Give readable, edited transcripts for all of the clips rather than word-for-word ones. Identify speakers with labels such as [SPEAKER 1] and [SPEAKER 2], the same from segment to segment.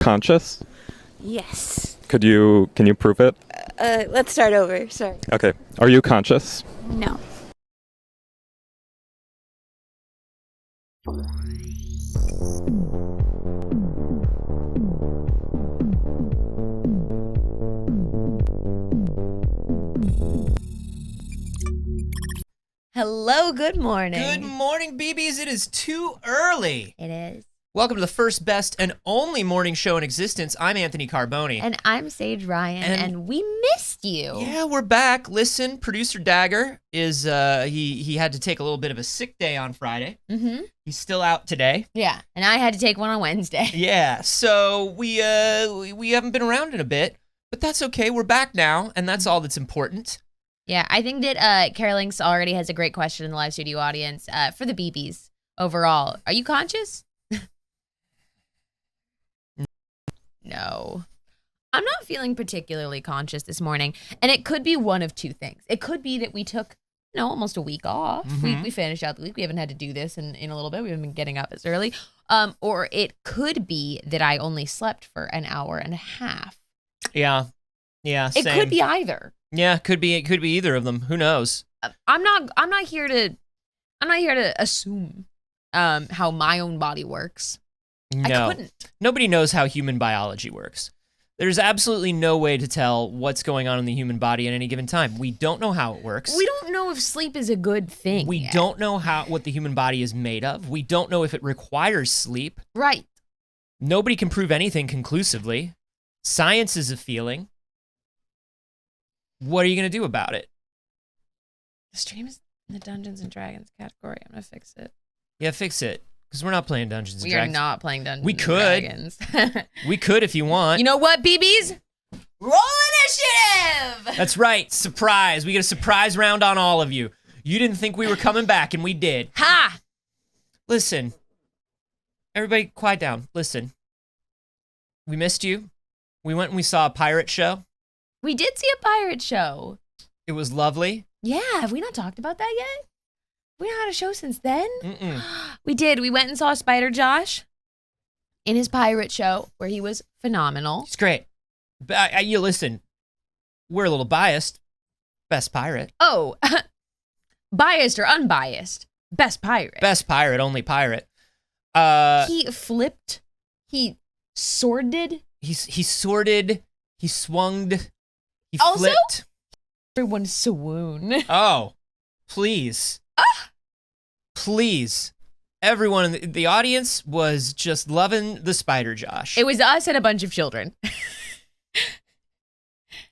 [SPEAKER 1] Conscious?
[SPEAKER 2] Yes.
[SPEAKER 1] Can you prove it?
[SPEAKER 2] Let's start over. Sorry.
[SPEAKER 1] Okay. Are you conscious?
[SPEAKER 2] No. Hello, good morning.
[SPEAKER 3] Good morning, BBs. It is too early.
[SPEAKER 2] It is.
[SPEAKER 3] Welcome to the first, best, and only morning show in existence. I'm Anthony Carboni.
[SPEAKER 2] And I'm Saige Ryan, and we missed you.
[SPEAKER 3] Yeah, we're back. Listen, producer Dagger is, he had to take a little bit of a sick day on Friday.
[SPEAKER 2] Mm-hmm.
[SPEAKER 3] He's still out today.
[SPEAKER 2] Yeah, and I had to take one on Wednesday.
[SPEAKER 3] Yeah, so we haven't been around in a bit, but that's okay. We're back now, and that's all that's important.
[SPEAKER 2] Yeah, I think that Carolinx already has a great question in the live studio audience for the BBs overall. Are you conscious? No. I'm not feeling particularly conscious this morning, and it could be one of two things. It could be that we took, almost a week off.
[SPEAKER 3] Mm-hmm.
[SPEAKER 2] We finished out the week. We haven't had to do this in a little bit. We haven't been getting up as early. Or it could be that I only slept for an hour and a half.
[SPEAKER 3] Yeah,
[SPEAKER 2] It
[SPEAKER 3] same.
[SPEAKER 2] could be either.
[SPEAKER 3] Yeah, it could be either of them. Who knows?
[SPEAKER 2] I'm not here to assume how my own body works.
[SPEAKER 3] No.
[SPEAKER 2] I couldn't.
[SPEAKER 3] Nobody knows how human biology works. There's absolutely no way to tell what's going on in the human body at any given time. We don't know how it works.
[SPEAKER 2] We don't know if sleep is a good thing.
[SPEAKER 3] We
[SPEAKER 2] yet.
[SPEAKER 3] don't know what the human body is made of. We don't know if it requires sleep.
[SPEAKER 2] Right.
[SPEAKER 3] Nobody can prove anything conclusively. Science is a feeling. What are you going to do about it?
[SPEAKER 2] The stream is in the Dungeons and Dragons category. I'm gonna fix it.
[SPEAKER 3] Yeah, fix it. Because we're not playing Dungeons and
[SPEAKER 2] We are
[SPEAKER 3] Dragons.
[SPEAKER 2] not playing Dungeons
[SPEAKER 3] We
[SPEAKER 2] and
[SPEAKER 3] could.
[SPEAKER 2] Dragons.
[SPEAKER 3] We could if you want.
[SPEAKER 2] You know what, BBs? Roll initiative!
[SPEAKER 3] That's right. Surprise. We get a surprise round on all of you. You didn't think we were coming back, and we did.
[SPEAKER 2] Ha!
[SPEAKER 3] Listen. Everybody quiet down. Listen. We missed you. We went and we saw a pirate show.
[SPEAKER 2] We did see a pirate show.
[SPEAKER 3] It was lovely.
[SPEAKER 2] Yeah, have we not talked about that yet? We not had a show since then?
[SPEAKER 3] Mm-mm.
[SPEAKER 2] We did. We went and saw Spider Josh in his pirate show, where he was phenomenal.
[SPEAKER 3] It's great. But you listen, we're a little biased. Best pirate.
[SPEAKER 2] Oh, biased or unbiased? Best pirate.
[SPEAKER 3] Best pirate, only pirate.
[SPEAKER 2] He flipped. He sworded.
[SPEAKER 3] He sorted. He swunged. He
[SPEAKER 2] Also?
[SPEAKER 3] flipped.
[SPEAKER 2] Everyone swoon.
[SPEAKER 3] Oh, please. Please. Everyone in the audience was just loving the Spider Josh.
[SPEAKER 2] It was us and a bunch of children.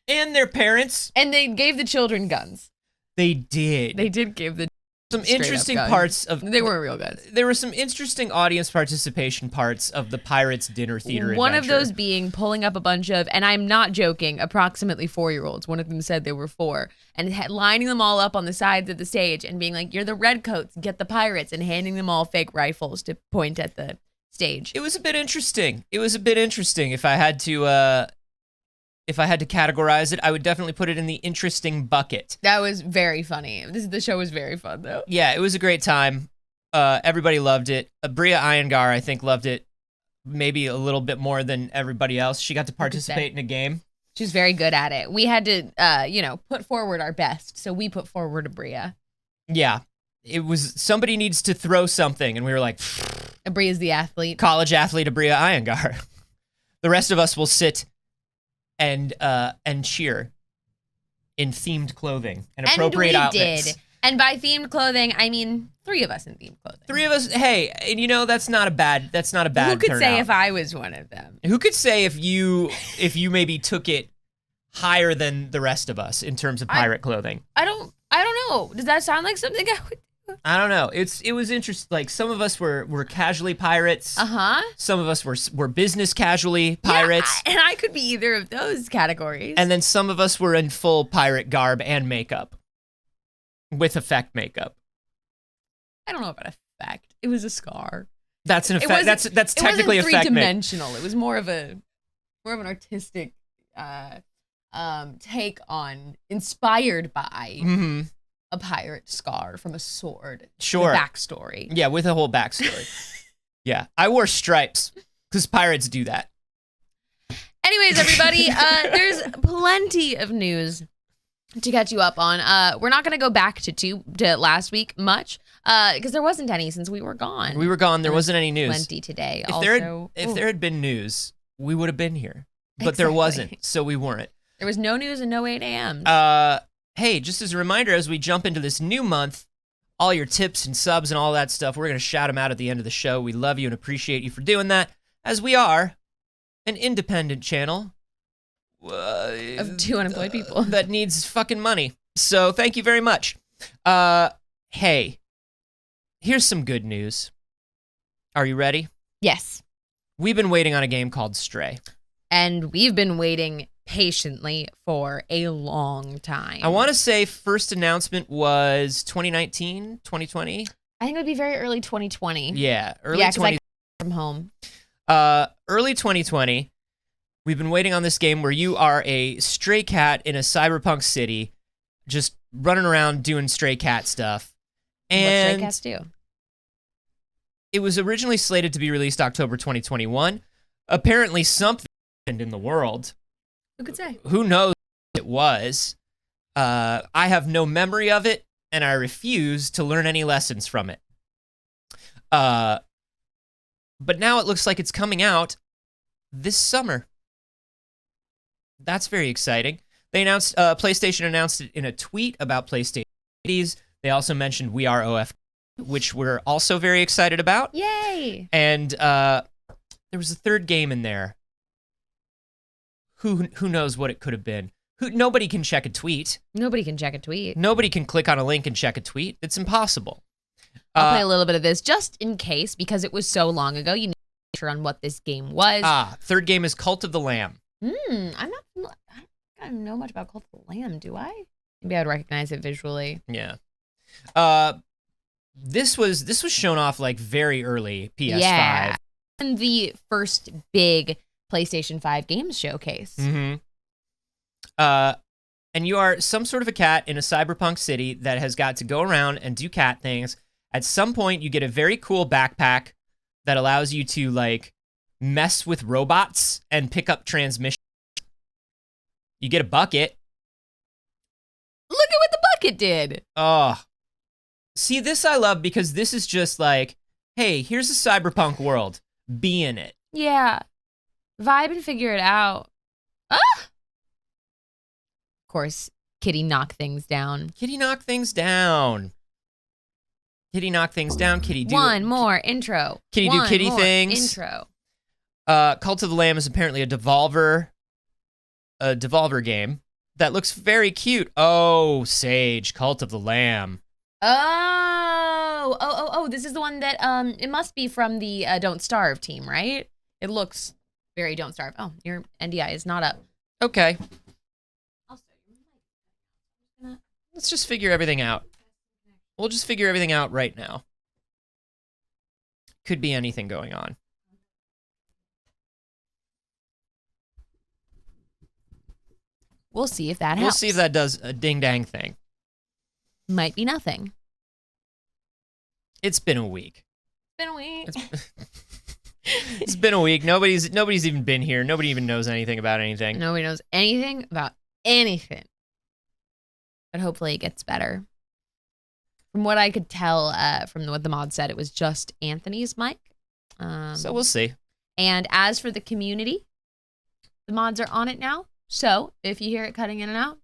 [SPEAKER 3] And their parents.
[SPEAKER 2] And they gave the children guns.
[SPEAKER 3] They did.
[SPEAKER 2] They did give the
[SPEAKER 3] some
[SPEAKER 2] straight up
[SPEAKER 3] interesting
[SPEAKER 2] guns.
[SPEAKER 3] parts of.
[SPEAKER 2] They weren't real guns.
[SPEAKER 3] There were some interesting audience participation parts of the Pirates Dinner Theater
[SPEAKER 2] One
[SPEAKER 3] adventure.
[SPEAKER 2] of those being pulling up a bunch of, and I'm not joking, approximately 4-year-olds. One of them said they were 4, and lining them all up on the sides of the stage and being like, "You're the redcoats, get the pirates," and handing them all fake rifles to point at the stage.
[SPEAKER 3] It was a bit interesting. If I had to categorize it, I would definitely put it in the interesting bucket.
[SPEAKER 2] That was very funny. The show was very fun, though.
[SPEAKER 3] Yeah, it was a great time. Everybody loved it. Bria Iyengar, I think, loved it maybe a little bit more than everybody else. She got to participate in a game.
[SPEAKER 2] She was very good at it. We had to, put forward our best, so we put forward a Bria.
[SPEAKER 3] Yeah, it was somebody needs to throw something, and we were like,
[SPEAKER 2] Bria's the athlete.
[SPEAKER 3] college athlete Bria Iyengar. The rest of us will sit and cheer in themed clothing and appropriate outfits.
[SPEAKER 2] Did. And by themed clothing, I mean 3 of us in themed clothing.
[SPEAKER 3] 3 of us. Hey, and that's not a bad.
[SPEAKER 2] Who could
[SPEAKER 3] turnout.
[SPEAKER 2] say if I was one of them?
[SPEAKER 3] Who could say if you maybe took it higher than the rest of us in terms of pirate clothing?
[SPEAKER 2] I don't know. Does that sound like something I would do?
[SPEAKER 3] I don't know. It was interesting. Like some of us were casually pirates.
[SPEAKER 2] Uh-huh.
[SPEAKER 3] Some of us were business casually pirates.
[SPEAKER 2] Yeah, and I could be either of those categories.
[SPEAKER 3] And then some of us were in full pirate garb and makeup. With effect makeup.
[SPEAKER 2] I don't know about effect. It was a scar.
[SPEAKER 3] That's an effect. That's technically
[SPEAKER 2] it wasn't
[SPEAKER 3] effect.
[SPEAKER 2] three-dimensional. It was more of an artistic take on, inspired by a pirate scar from a sword.
[SPEAKER 3] Sure.
[SPEAKER 2] The backstory.
[SPEAKER 3] Yeah, with a whole backstory. Yeah, I wore stripes because pirates do that.
[SPEAKER 2] Anyways, everybody, there's plenty of news to catch you up on. We're not going to go back to last week much because there wasn't any since we were gone.
[SPEAKER 3] We were gone. There wasn't any news.
[SPEAKER 2] Plenty today.
[SPEAKER 3] If there had been news, we would have been here. But there wasn't, so we weren't.
[SPEAKER 2] There was no news and no 8 a.m.
[SPEAKER 3] Hey, just as a reminder, as we jump into this new month, all your tips and subs and all that stuff, we're going to shout them out at the end of the show. We love you and appreciate you for doing that, as we are an independent channel
[SPEAKER 2] of 2 unemployed people
[SPEAKER 3] that needs fucking money. So thank you very much. Hey, here's some good news. Are you ready?
[SPEAKER 2] Yes.
[SPEAKER 3] We've been waiting on a game called Stray.
[SPEAKER 2] And we've been waiting patiently for a long time.
[SPEAKER 3] I want to say first announcement was 2019, 2020.
[SPEAKER 2] I think it would be very early 2020.
[SPEAKER 3] Yeah, early
[SPEAKER 2] 2020. I from home.
[SPEAKER 3] Early 2020. We've been waiting on this game where you are a stray cat in a cyberpunk city, just running around doing stray cat stuff. And
[SPEAKER 2] what stray cats do.
[SPEAKER 3] It was originally slated to be released October 2021. Apparently something happened in the world.
[SPEAKER 2] Who could say?
[SPEAKER 3] Who knows what it was? I have no memory of it, and I refuse to learn any lessons from it. But now it looks like it's coming out this summer. That's very exciting. They announced, PlayStation announced it in a tweet about PlayStation 80s. They also mentioned We Are OF, which we're also very excited about.
[SPEAKER 2] Yay!
[SPEAKER 3] And there was a third game in there. Who knows what it could have been? Nobody can check a tweet.
[SPEAKER 2] Nobody can check a tweet.
[SPEAKER 3] Nobody can click on a link and check a tweet. It's impossible.
[SPEAKER 2] I'll play a little bit of this just in case, because it was so long ago. You need to be sure on what this game was.
[SPEAKER 3] Third game is Cult of the Lamb.
[SPEAKER 2] I don't know much about Cult of the Lamb, do I? Maybe I would recognize it visually.
[SPEAKER 3] Yeah. This was shown off like very early PS5.
[SPEAKER 2] Yeah. And the first big PlayStation 5 games showcase.
[SPEAKER 3] Mm-hmm. And you are some sort of a cat in a cyberpunk city that has got to go around and do cat things. At some point, you get a very cool backpack that allows you to like mess with robots and pick up transmission. You get a bucket.
[SPEAKER 2] Look at what the bucket did.
[SPEAKER 3] Oh. See, this I love because this is just like, hey, here's a cyberpunk world. Be in it.
[SPEAKER 2] Yeah. Vibe and figure it out. Ah! Of course, Kitty knock things down.
[SPEAKER 3] Kitty knock things down. Kitty knock things down. Kitty do
[SPEAKER 2] one more intro.
[SPEAKER 3] Kitty do kitty things.
[SPEAKER 2] Intro.
[SPEAKER 3] Cult of the Lamb is apparently a Devolver game that looks very cute. Oh, Saige, Cult of the Lamb.
[SPEAKER 2] Oh, this is the one that it must be from the Don't Starve team, right? It looks very Don't Starve. Oh, your NDI is not up.
[SPEAKER 3] Okay. Let's just figure everything out. We'll just figure everything out right now. Could be anything going on.
[SPEAKER 2] We'll see if that helps.
[SPEAKER 3] We'll see if that does a ding-dang thing.
[SPEAKER 2] Might be nothing.
[SPEAKER 3] It's been a week.
[SPEAKER 2] Been a week.
[SPEAKER 3] It's been a week. Nobody's even been here. Nobody even knows anything about anything.
[SPEAKER 2] Nobody knows anything about anything. But hopefully it gets better. From what I could tell from what the mod said, it was just Anthony's mic.
[SPEAKER 3] So we'll see.
[SPEAKER 2] And as for the community, the mods are on it now. So if you hear it cutting in and out,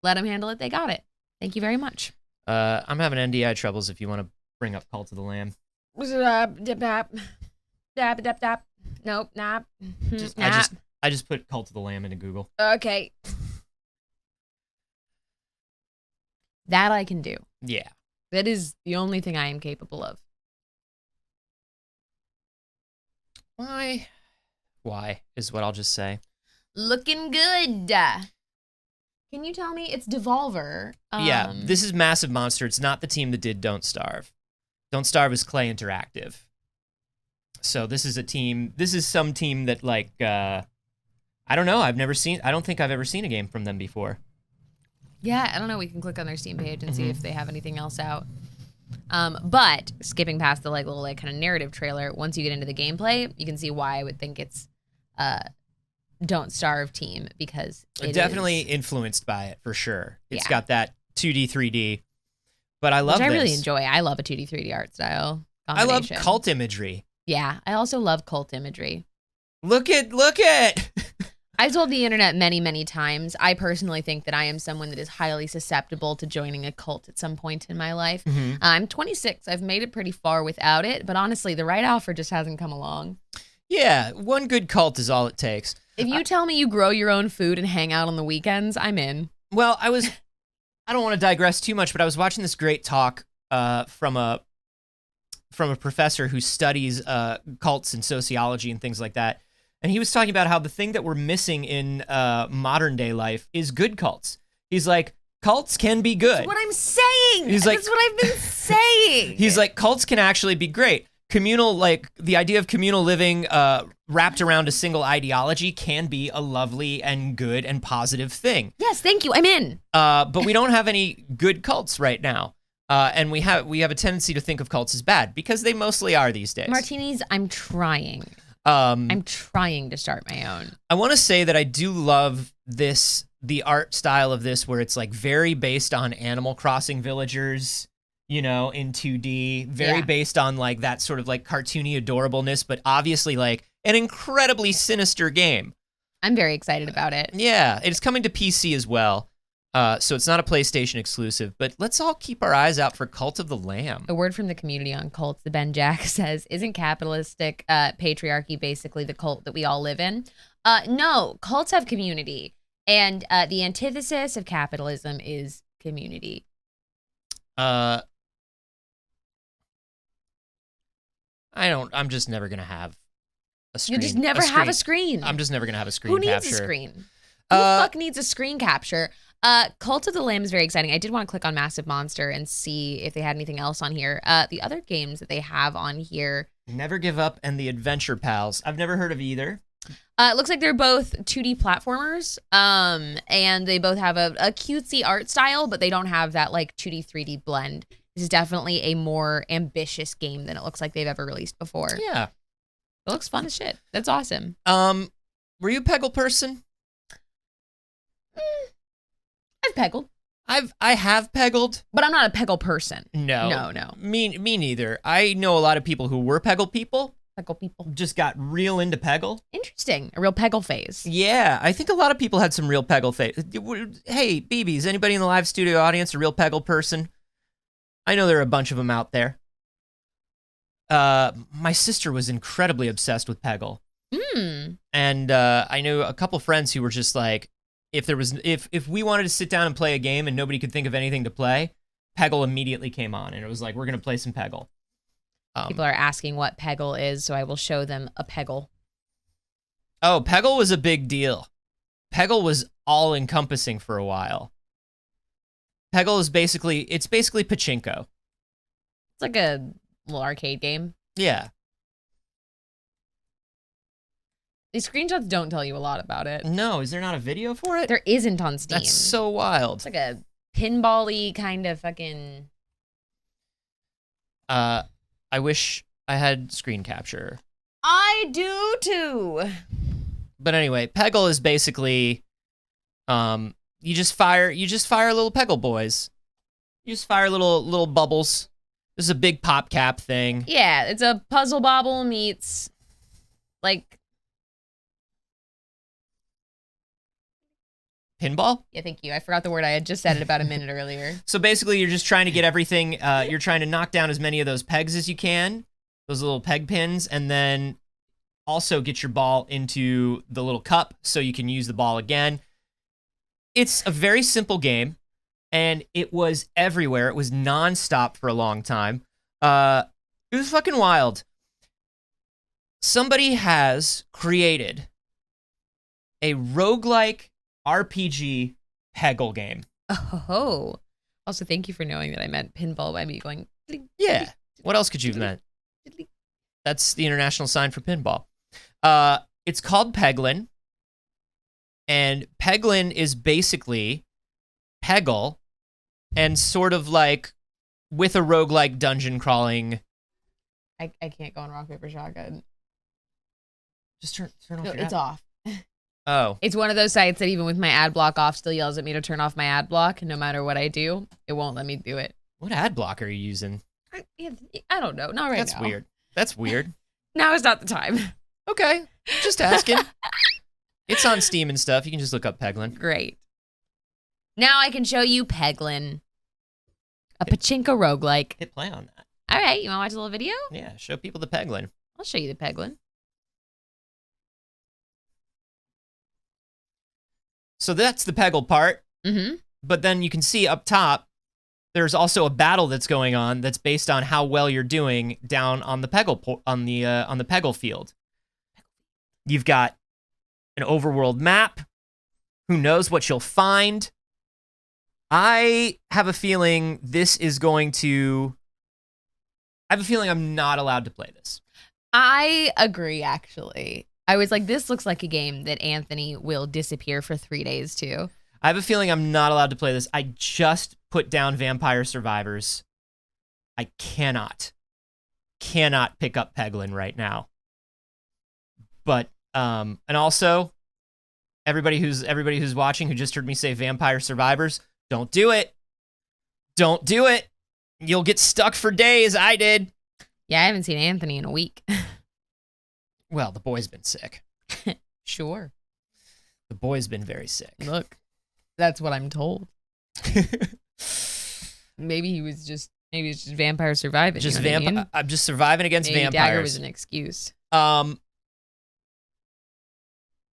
[SPEAKER 2] let them handle it. They got it. Thank you very much.
[SPEAKER 3] I'm having NDI troubles if you want to bring up Cult of the Lamb.
[SPEAKER 2] Nope, nap.
[SPEAKER 3] I just put Cult of the Lamb into Google.
[SPEAKER 2] Okay. That I can do.
[SPEAKER 3] Yeah.
[SPEAKER 2] That is the only thing I am capable of.
[SPEAKER 3] Why is what I'll just say.
[SPEAKER 2] Looking good. Can you tell me it's Devolver?
[SPEAKER 3] Yeah, this is Massive Monster. It's not the team that did Don't Starve. Don't Starve is Clay Interactive. So this is a team. This is some team that like I don't know. I don't think I've ever seen a game from them before.
[SPEAKER 2] Yeah, I don't know. We can click on their Steam page and see if they have anything else out. But skipping past the little kind of narrative trailer, once you get into the gameplay, you can see why I would think it's Don't Starve team because it
[SPEAKER 3] Definitely
[SPEAKER 2] is,
[SPEAKER 3] influenced by it for sure. It's
[SPEAKER 2] Yeah.
[SPEAKER 3] got that 2D, 3D. But I love
[SPEAKER 2] which I
[SPEAKER 3] this.
[SPEAKER 2] really enjoy. I love a 2D, 3D art style
[SPEAKER 3] I love
[SPEAKER 2] combination.
[SPEAKER 3] cult imagery.
[SPEAKER 2] Yeah, I also love cult imagery.
[SPEAKER 3] Look at.
[SPEAKER 2] I've told the internet many, many times, I personally think that I am someone that is highly susceptible to joining a cult at some point in my life.
[SPEAKER 3] Mhm.
[SPEAKER 2] I'm 26. I've made it pretty far without it, but honestly, the right offer just hasn't come along.
[SPEAKER 3] Yeah, one good cult is all it takes.
[SPEAKER 2] If you tell me you grow your own food and hang out on the weekends, I'm in.
[SPEAKER 3] Well, I don't want to digress too much, but I was watching this great talk from a professor who studies cults and sociology and things like that. And he was talking about how the thing that we're missing in modern day life is good cults. He's like, cults can be good.
[SPEAKER 2] That's what I'm saying.
[SPEAKER 3] He's like-
[SPEAKER 2] That's what I've been saying.
[SPEAKER 3] He's like, cults can actually be great. Communal, like the idea of communal living wrapped around a single ideology can be a lovely and good and positive thing.
[SPEAKER 2] Yes, thank you. I'm in.
[SPEAKER 3] But we don't have any good cults right now. And we have a tendency to think of cults as bad because they mostly are these days.
[SPEAKER 2] Martinis, I'm trying. I'm trying to start my own.
[SPEAKER 3] I want to say that I do love the art style of this, where it's like very based on Animal Crossing villagers, in 2D, very
[SPEAKER 2] Yeah.
[SPEAKER 3] based on like that sort of like cartoony adorableness, but obviously like an incredibly sinister game.
[SPEAKER 2] I'm very excited about it.
[SPEAKER 3] Yeah, it's coming to PC as well. So it's not a PlayStation exclusive, but let's all keep our eyes out for Cult of the Lamb.
[SPEAKER 2] A word from the community on cults, the Ben Jack says, isn't capitalistic patriarchy basically the cult that we all live in? No, cults have community. And the antithesis of capitalism is community.
[SPEAKER 3] I'm just never going to have a screen.
[SPEAKER 2] You just never have a screen.
[SPEAKER 3] I'm just never going to have a screen
[SPEAKER 2] Who needs
[SPEAKER 3] capture.
[SPEAKER 2] a screen? Who the fuck needs a screen capture? Cult of the Lamb is very exciting. I did want to click on Massive Monster and see if they had anything else on here. The other games that they have on here.
[SPEAKER 3] Never Give Up and the Adventure Pals. I've never heard of either.
[SPEAKER 2] It looks like they're both 2D platformers, and they both have a cutesy art style, but they don't have that like 2D, 3D blend. This is definitely a more ambitious game than it looks like they've ever released before.
[SPEAKER 3] Yeah.
[SPEAKER 2] It looks fun as shit. That's awesome.
[SPEAKER 3] Were you a Peggle person?
[SPEAKER 2] I've peggled,
[SPEAKER 3] I have Peggled.
[SPEAKER 2] but I'm not a peggle person.
[SPEAKER 3] No.
[SPEAKER 2] No.
[SPEAKER 3] Me neither. I know a lot of people who were Peggle people,
[SPEAKER 2] Peggle people.
[SPEAKER 3] just got real into Peggle.
[SPEAKER 2] Interesting. A real peggle phase.
[SPEAKER 3] Yeah, I think a lot of people had some real Peggle phase. Hey, BBs, anybody in the live studio audience a real Peggle person? I know there are a bunch of them out there. My sister was incredibly obsessed with Peggle. And I knew a couple friends who were just like, if we wanted to sit down and play a game and nobody could think of anything to play, Peggle immediately came on, and it was like, we're gonna play some Peggle.
[SPEAKER 2] People are asking what peggle is, so I will show them a peggle.
[SPEAKER 3] Oh, Peggle was a big deal. Peggle was all encompassing for a while. Peggle is basically pachinko.
[SPEAKER 2] It's like a little arcade game.
[SPEAKER 3] Yeah.
[SPEAKER 2] These screenshots don't tell you a lot about it.
[SPEAKER 3] No, is there not a video for it?
[SPEAKER 2] There isn't on Steam.
[SPEAKER 3] That's so wild.
[SPEAKER 2] It's like a pinball-y kind of fucking...
[SPEAKER 3] I wish I had screen capture.
[SPEAKER 2] I do too.
[SPEAKER 3] But anyway, Peggle is basically, you just fire little Peggle boys. You just fire little bubbles. This is a big pop cap thing.
[SPEAKER 2] Yeah, it's a puzzle bobble meets like
[SPEAKER 3] Pinball?
[SPEAKER 2] yeah, thank you. I forgot the word. I had just said it about a minute earlier.
[SPEAKER 3] So basically, you're just trying to get everything. You're trying to knock down as many of those pegs as you can, those little peg pins, and then also get your ball into the little cup so you can use the ball again. It's a very simple game, and it was everywhere. It was nonstop for a long time. It was fucking wild. Somebody has created a roguelike RPG Peggle game.
[SPEAKER 2] Oh. Also, thank you for knowing that I meant pinball by me going.
[SPEAKER 3] Yeah. What else could you have meant? That's the international sign for pinball. It's called Peglin. And Peglin is basically Peggle and sort of like with a roguelike dungeon crawling.
[SPEAKER 2] I can't go on rock, paper, shotgun.
[SPEAKER 3] Just turn off
[SPEAKER 2] No,
[SPEAKER 3] your
[SPEAKER 2] it's
[SPEAKER 3] app.
[SPEAKER 2] off.
[SPEAKER 3] Oh.
[SPEAKER 2] It's one of those sites that even with my ad block off still yells at me to turn off my ad block. No matter what I do, it won't let me do it.
[SPEAKER 3] What ad block are you using?
[SPEAKER 2] I don't know. Not right now.
[SPEAKER 3] That's weird. That's weird.
[SPEAKER 2] Now is not the time.
[SPEAKER 3] Okay. Just asking. It's on Steam and stuff. You can just look up Peglin.
[SPEAKER 2] Great. Now I can show you Peglin. A pachinko roguelike.
[SPEAKER 3] Hit play on that.
[SPEAKER 2] All right. You want to watch a little video?
[SPEAKER 3] Yeah, show people the Peglin.
[SPEAKER 2] I'll show you the Peglin.
[SPEAKER 3] So that's the Peggle part.
[SPEAKER 2] Mm-hmm.
[SPEAKER 3] But then you can see up top, there's also a battle that's going on that's based on how well you're doing down on the Peggle on the Peggle field. You've got an overworld map. Who knows what you'll find? I have a feeling this is going to. I have a feeling I'm not allowed to play this.
[SPEAKER 2] I agree, actually. I was like, this looks like a game that Anthony will disappear for 3 days to.
[SPEAKER 3] I have a feeling I'm not allowed to play this. I just put down Vampire Survivors. I cannot pick up Peglin right now. But and also everybody who's watching who just heard me say Vampire Survivors, don't do it. Don't do it. You'll get stuck for days. I did.
[SPEAKER 2] Yeah, I haven't seen Anthony in a week.
[SPEAKER 3] Well, the boy's been sick.
[SPEAKER 2] Sure.
[SPEAKER 3] The boy's been very sick.
[SPEAKER 2] Look, that's what I'm told. Maybe it's just vampire surviving.
[SPEAKER 3] Just
[SPEAKER 2] you know what I mean?
[SPEAKER 3] I'm just surviving against
[SPEAKER 2] Maybe
[SPEAKER 3] vampires.
[SPEAKER 2] Dagger was an excuse.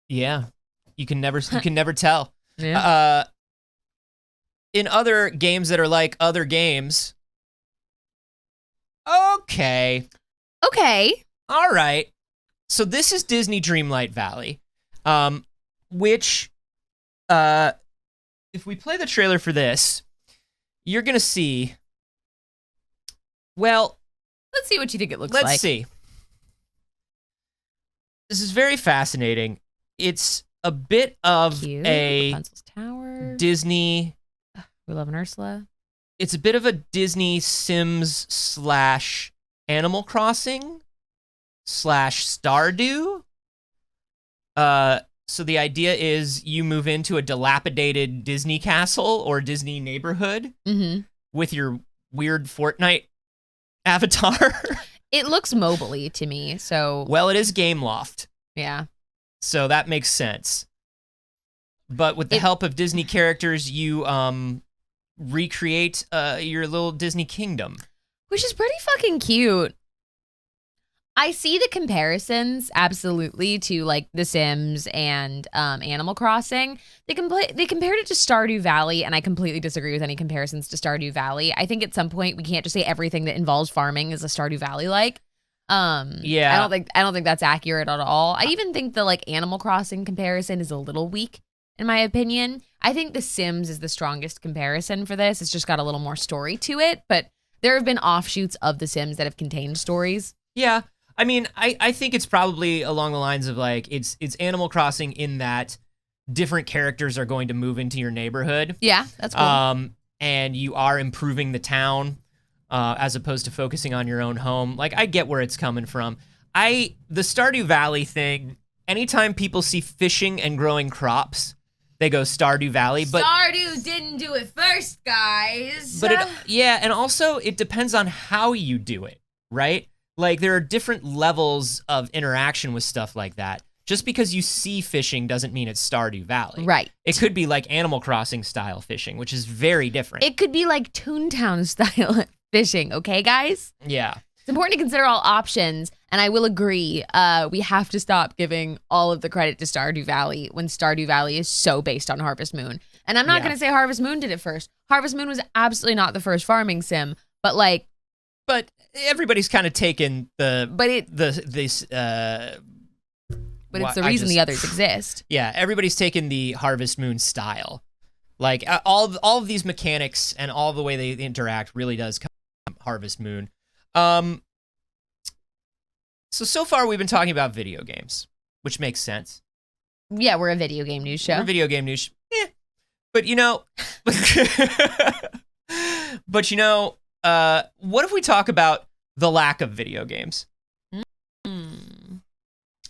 [SPEAKER 3] Yeah. You can never tell.
[SPEAKER 2] Yeah.
[SPEAKER 3] In other games that are like other games. Okay.
[SPEAKER 2] Okay.
[SPEAKER 3] All right. So this is Disney Dreamlight Valley, which, if we play the trailer for this, you're going to see, well...
[SPEAKER 2] Let's see what you think it looks like.
[SPEAKER 3] Let's see. This is very fascinating. It's a bit of
[SPEAKER 2] Cute.
[SPEAKER 3] a
[SPEAKER 2] Rapunzel's Tower.
[SPEAKER 3] Disney...
[SPEAKER 2] We love an Ursula.
[SPEAKER 3] It's a bit of a Disney Sims / Animal Crossing / Stardew. So the idea is you move into a dilapidated Disney castle or Disney neighborhood with your weird Fortnite avatar.
[SPEAKER 2] It looks mobile-y to me, so...
[SPEAKER 3] Well, it is Gameloft.
[SPEAKER 2] Yeah.
[SPEAKER 3] So that makes sense. But with the help of Disney characters, you recreate your little Disney kingdom. Which
[SPEAKER 2] is pretty fucking cute. I see the comparisons absolutely to like The Sims and Animal Crossing. They compared it to Stardew Valley, and I completely disagree with any comparisons to Stardew Valley. I think at some point we can't just say everything that involves farming is a Stardew Valley like.
[SPEAKER 3] Yeah.
[SPEAKER 2] I don't think that's accurate at all. I even think the like Animal Crossing comparison is a little weak in my opinion. I think The Sims is the strongest comparison for this. It's just got a little more story to it, but there have been offshoots of The Sims that have contained stories.
[SPEAKER 3] Yeah. I mean, I think it's probably along the lines of like it's Animal Crossing in that different characters are going to move into your neighborhood.
[SPEAKER 2] Yeah, that's cool.
[SPEAKER 3] And you are improving the town as opposed to focusing on your own home. Like, I get where it's coming from. The Stardew Valley thing, anytime people see fishing and growing crops, they go Stardew Valley. But
[SPEAKER 2] Stardew didn't do it first, guys.
[SPEAKER 3] But and also it depends on how you do it, right? Like, there are different levels of interaction with stuff like that. Just because you see fishing doesn't mean it's Stardew Valley.
[SPEAKER 2] Right.
[SPEAKER 3] It could be like Animal Crossing style fishing, which is very different.
[SPEAKER 2] It could be like Toontown style fishing, okay, guys?
[SPEAKER 3] Yeah.
[SPEAKER 2] It's important to consider all options, and I will agree, we have to stop giving all of the credit to Stardew Valley when Stardew Valley is so based on Harvest Moon. And I'm not going to say Harvest Moon did it first. Harvest Moon was absolutely not the first farming sim, but like...
[SPEAKER 3] But everybody's kind of taken the...
[SPEAKER 2] But it's the reason the others exist.
[SPEAKER 3] Yeah, everybody's taken the Harvest Moon style. Like, all of these mechanics and all the way they interact really does come from Harvest Moon. So far we've been talking about video games, which makes sense.
[SPEAKER 2] Yeah, we're a video game news show.
[SPEAKER 3] We're a video game news. But you know, what if we talk about the lack of video games?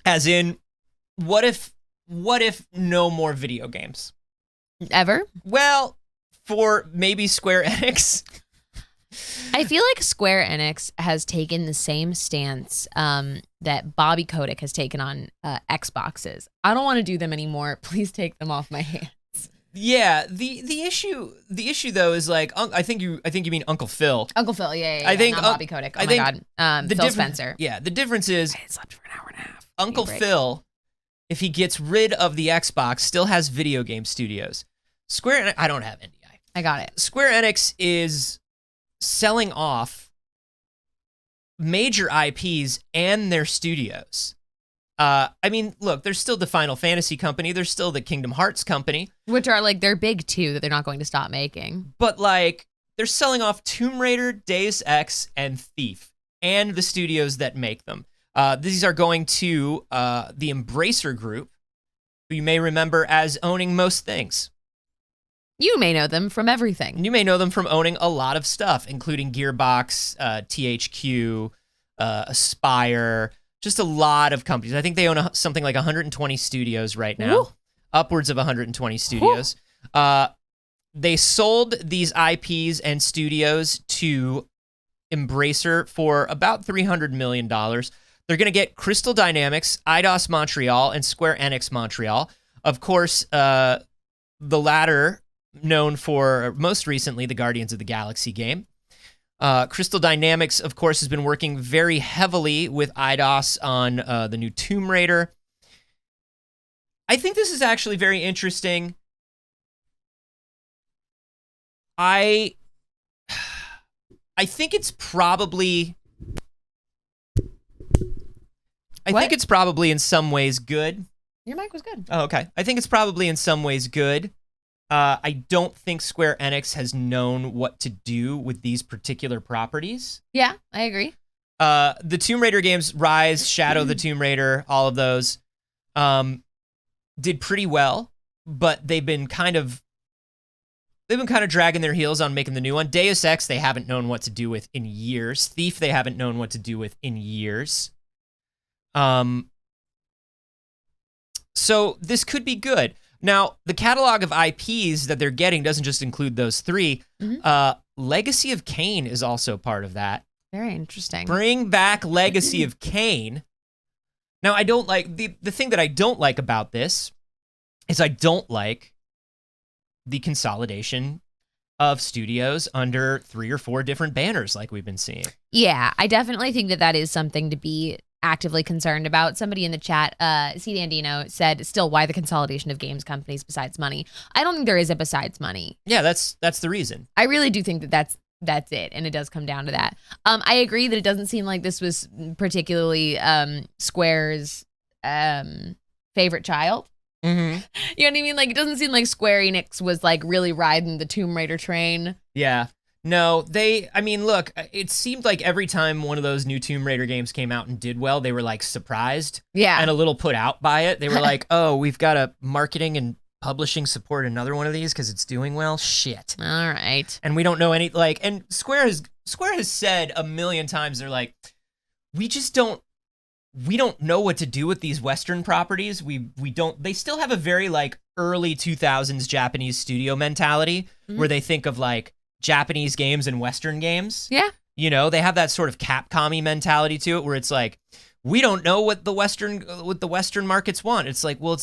[SPEAKER 3] As in, what if what if no more video games?
[SPEAKER 2] Ever?
[SPEAKER 3] Well, for maybe SquareEnix.
[SPEAKER 2] I feel like SquareEnix has taken the same stance that Bobby Kotick has taken on Xboxes. I don't want to do them anymore. Please take them off my hands.
[SPEAKER 3] Yeah, the issue though is like I think you mean Uncle Phil.
[SPEAKER 2] Uncle Phil, yeah.
[SPEAKER 3] I think
[SPEAKER 2] not Bobby Kotick. Oh my God, Phil Spencer.
[SPEAKER 3] Yeah, the difference is
[SPEAKER 2] I slept for an hour and a half.
[SPEAKER 3] Uncle Phil, if he gets rid of the Xbox, still has video game studios. I don't have NDI.
[SPEAKER 2] I got it.
[SPEAKER 3] SquareEnix is selling off major IPs and their studios. I mean, look, there's still the Final Fantasy company. There's still the Kingdom Hearts company.
[SPEAKER 2] Which are like, they're big too, that they're not going to stop making.
[SPEAKER 3] But like, they're selling off Tomb Raider, Deus Ex, and Thief, and the studios that make them. These are going to the Embracer Group, who you may remember as owning most things.
[SPEAKER 2] You may know them from everything.
[SPEAKER 3] You may know them from owning a lot of stuff, including Gearbox, THQ, Aspire, just a lot of companies. I think they own something like 120 studios right now,
[SPEAKER 2] Woo.
[SPEAKER 3] upwards of 120 studios. They sold these IPs and studios to Embracer for about $300 million. They're going to get Crystal Dynamics, Eidos Montreal, and SquareEnix Montreal. Of course, the latter known for most recently the Guardians of the Galaxy game. Crystal Dynamics, of course, has been working very heavily with Eidos on the new Tomb Raider. I think this is actually very interesting. I think it's probably... I think it's probably in some ways good.
[SPEAKER 2] Your mic was good.
[SPEAKER 3] Oh, okay. I think it's probably in some ways good. I don't think SquareEnix has known what to do with these particular properties.
[SPEAKER 2] Yeah, I agree.
[SPEAKER 3] The Tomb Raider games, Rise, Shadow of the Tomb Raider, all of those, did pretty well, but they've been kind of dragging their heels on making the new one. Deus Ex, they haven't known what to do with in years. Thief, they haven't known what to do with in years. So this could be good. Now, the catalog of IPs that they're getting doesn't just include those three. Mm-hmm. Legacy of Kain is also part of that.
[SPEAKER 2] Very interesting.
[SPEAKER 3] Bring back Legacy of Kain. Now, I don't like... The thing that I don't like about this is I don't like the consolidation of studios under 3 or 4 different banners like we've been seeing.
[SPEAKER 2] Yeah, I definitely think that is something to be actively concerned about. Somebody in the chat, C. Dandino, said, still, why the consolidation of games companies besides money? I don't think there is a besides money.
[SPEAKER 3] Yeah, that's the reason.
[SPEAKER 2] I really do think that that's it, and it does come down to that. I agree that it doesn't seem like this was particularly Square's favorite child.
[SPEAKER 3] Mm-hmm.
[SPEAKER 2] You know what I mean? Like, it doesn't seem like SquareEnix was like really riding the Tomb Raider train.
[SPEAKER 3] Yeah. No, look, it seemed like every time one of those new Tomb Raider games came out and did well, they were like surprised and a little put out by it. They were like, oh, we've got to marketing and publishing support another one of these because it's doing well. Shit.
[SPEAKER 2] All right.
[SPEAKER 3] And we don't know any, like, and Square has said a million times, they're like, we don't know what to do with these Western properties. They still have a very like early 2000s Japanese studio mentality where they think of like Japanese games and Western games.
[SPEAKER 2] Yeah.
[SPEAKER 3] You know, they have that sort of Capcom-y mentality to it where it's like, we don't know what the Western markets want. It's like, well,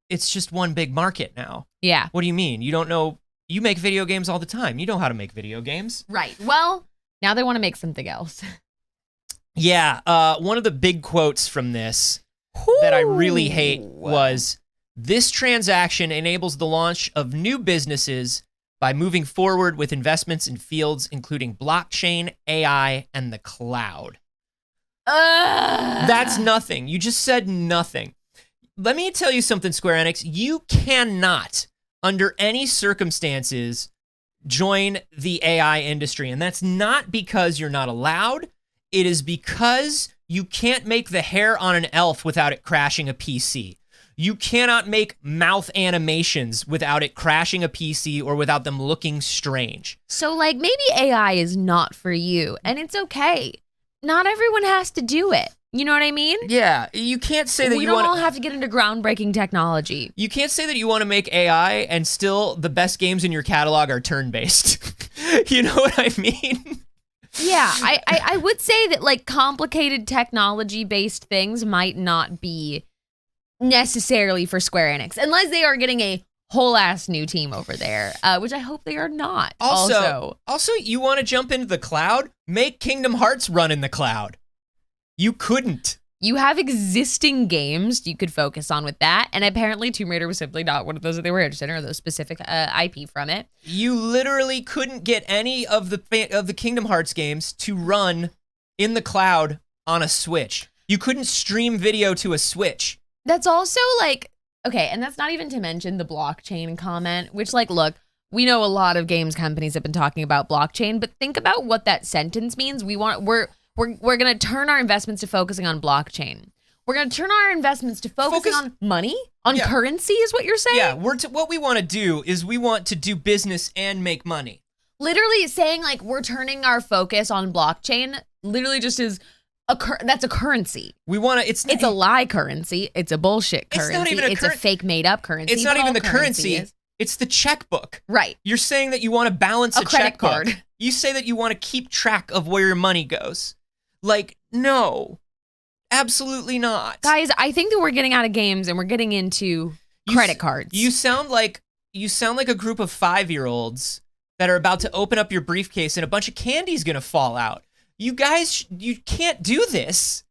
[SPEAKER 3] it's just one big market now.
[SPEAKER 2] Yeah.
[SPEAKER 3] What do you mean? You don't know? You make video games all the time. You know how to make video games.
[SPEAKER 2] Right. Well, now they want to make something else.
[SPEAKER 3] Yeah. One of the big quotes from this that I really hate was, this transaction enables the launch of new businesses by moving forward with investments in fields including blockchain, AI, and the cloud. That's nothing. You just said nothing. Let me tell you something, SquareEnix. You cannot, under any circumstances, join the AI industry. And that's not because you're not allowed. It is because you can't make the hair on an elf without it crashing a PC. You cannot make mouth animations without it crashing a PC or without them looking strange.
[SPEAKER 2] So, like, maybe AI is not for you, and it's okay. Not everyone has to do it. You know what I mean?
[SPEAKER 3] Yeah, you can't say that
[SPEAKER 2] we
[SPEAKER 3] you
[SPEAKER 2] don't
[SPEAKER 3] want
[SPEAKER 2] all have to get into groundbreaking technology.
[SPEAKER 3] You can't say that you want to make AI and still the best games in your catalog are turn-based. You know what I mean?
[SPEAKER 2] Yeah, I would say that like complicated technology-based things might not be necessarily for Square Enix, unless they are getting a whole ass new team over there, which I hope they are not.
[SPEAKER 3] Also, you want to jump into the cloud? Make Kingdom Hearts run in the cloud. You couldn't.
[SPEAKER 2] You have existing games you could focus on with that, and apparently Tomb Raider was simply not one of those that they were interested in, or those specific IP from it.
[SPEAKER 3] You literally couldn't get any of the Kingdom Hearts games to run in the cloud on a Switch. You couldn't stream video to a Switch.
[SPEAKER 2] That's also like, okay, and that's not even to mention the blockchain comment, which like, look, we know a lot of games companies have been talking about blockchain, but think about what that sentence means. We're going to turn our investments to focusing on blockchain. We're going to turn our investments to focusing on money, on currency is what you're saying?
[SPEAKER 3] Yeah, what we want to do is we want to do business and make money.
[SPEAKER 2] Literally saying like we're turning our focus on blockchain literally just is that's a currency.
[SPEAKER 3] We want to. It's
[SPEAKER 2] a lie currency. It's a bullshit currency.
[SPEAKER 3] It's not even
[SPEAKER 2] a fake made up currency.
[SPEAKER 3] It's not even the currency. It's the checkbook.
[SPEAKER 2] Right.
[SPEAKER 3] You're saying that you want to balance a
[SPEAKER 2] credit
[SPEAKER 3] checkbook.
[SPEAKER 2] Card.
[SPEAKER 3] You say that you want to keep track of where your money goes. Like, no, absolutely not.
[SPEAKER 2] Guys, I think that we're getting out of games and we're getting into credit cards.
[SPEAKER 3] You sound like a group of 5-year-olds that are about to open up your briefcase and a bunch of candy's gonna fall out. You guys, you can't do this.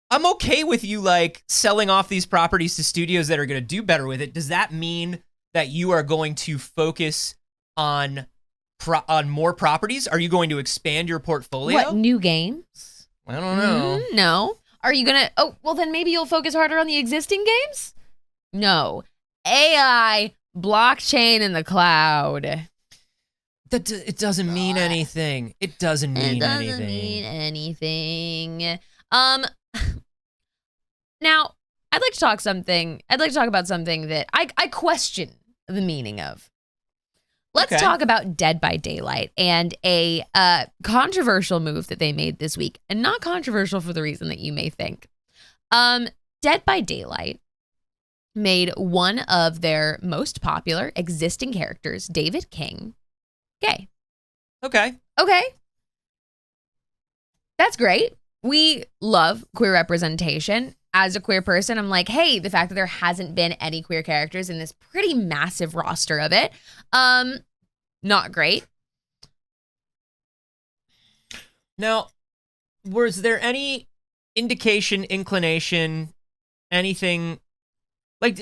[SPEAKER 3] I'm okay with you like selling off these properties to studios that are gonna do better with it. Does that mean that you are going to focus on more properties? Are you going to expand your portfolio?
[SPEAKER 2] What, new games?
[SPEAKER 3] I don't know.
[SPEAKER 2] No. Are you gonna, well then maybe you'll focus harder on the existing games? No. AI, blockchain, in the cloud.
[SPEAKER 3] It doesn't mean anything. It doesn't mean anything.
[SPEAKER 2] It doesn't mean anything. Now, I'd like to talk about something that I question the meaning of. Let's talk about Dead by Daylight and a controversial move that they made this week, and not controversial for the reason that you may think. Dead by Daylight made one of their most popular existing characters, David King, gay.
[SPEAKER 3] Okay.
[SPEAKER 2] That's great. We love queer representation. As a queer person, I'm like, hey, the fact that there hasn't been any queer characters in this pretty massive roster of it, not great.
[SPEAKER 3] Now, was there any indication, inclination, anything like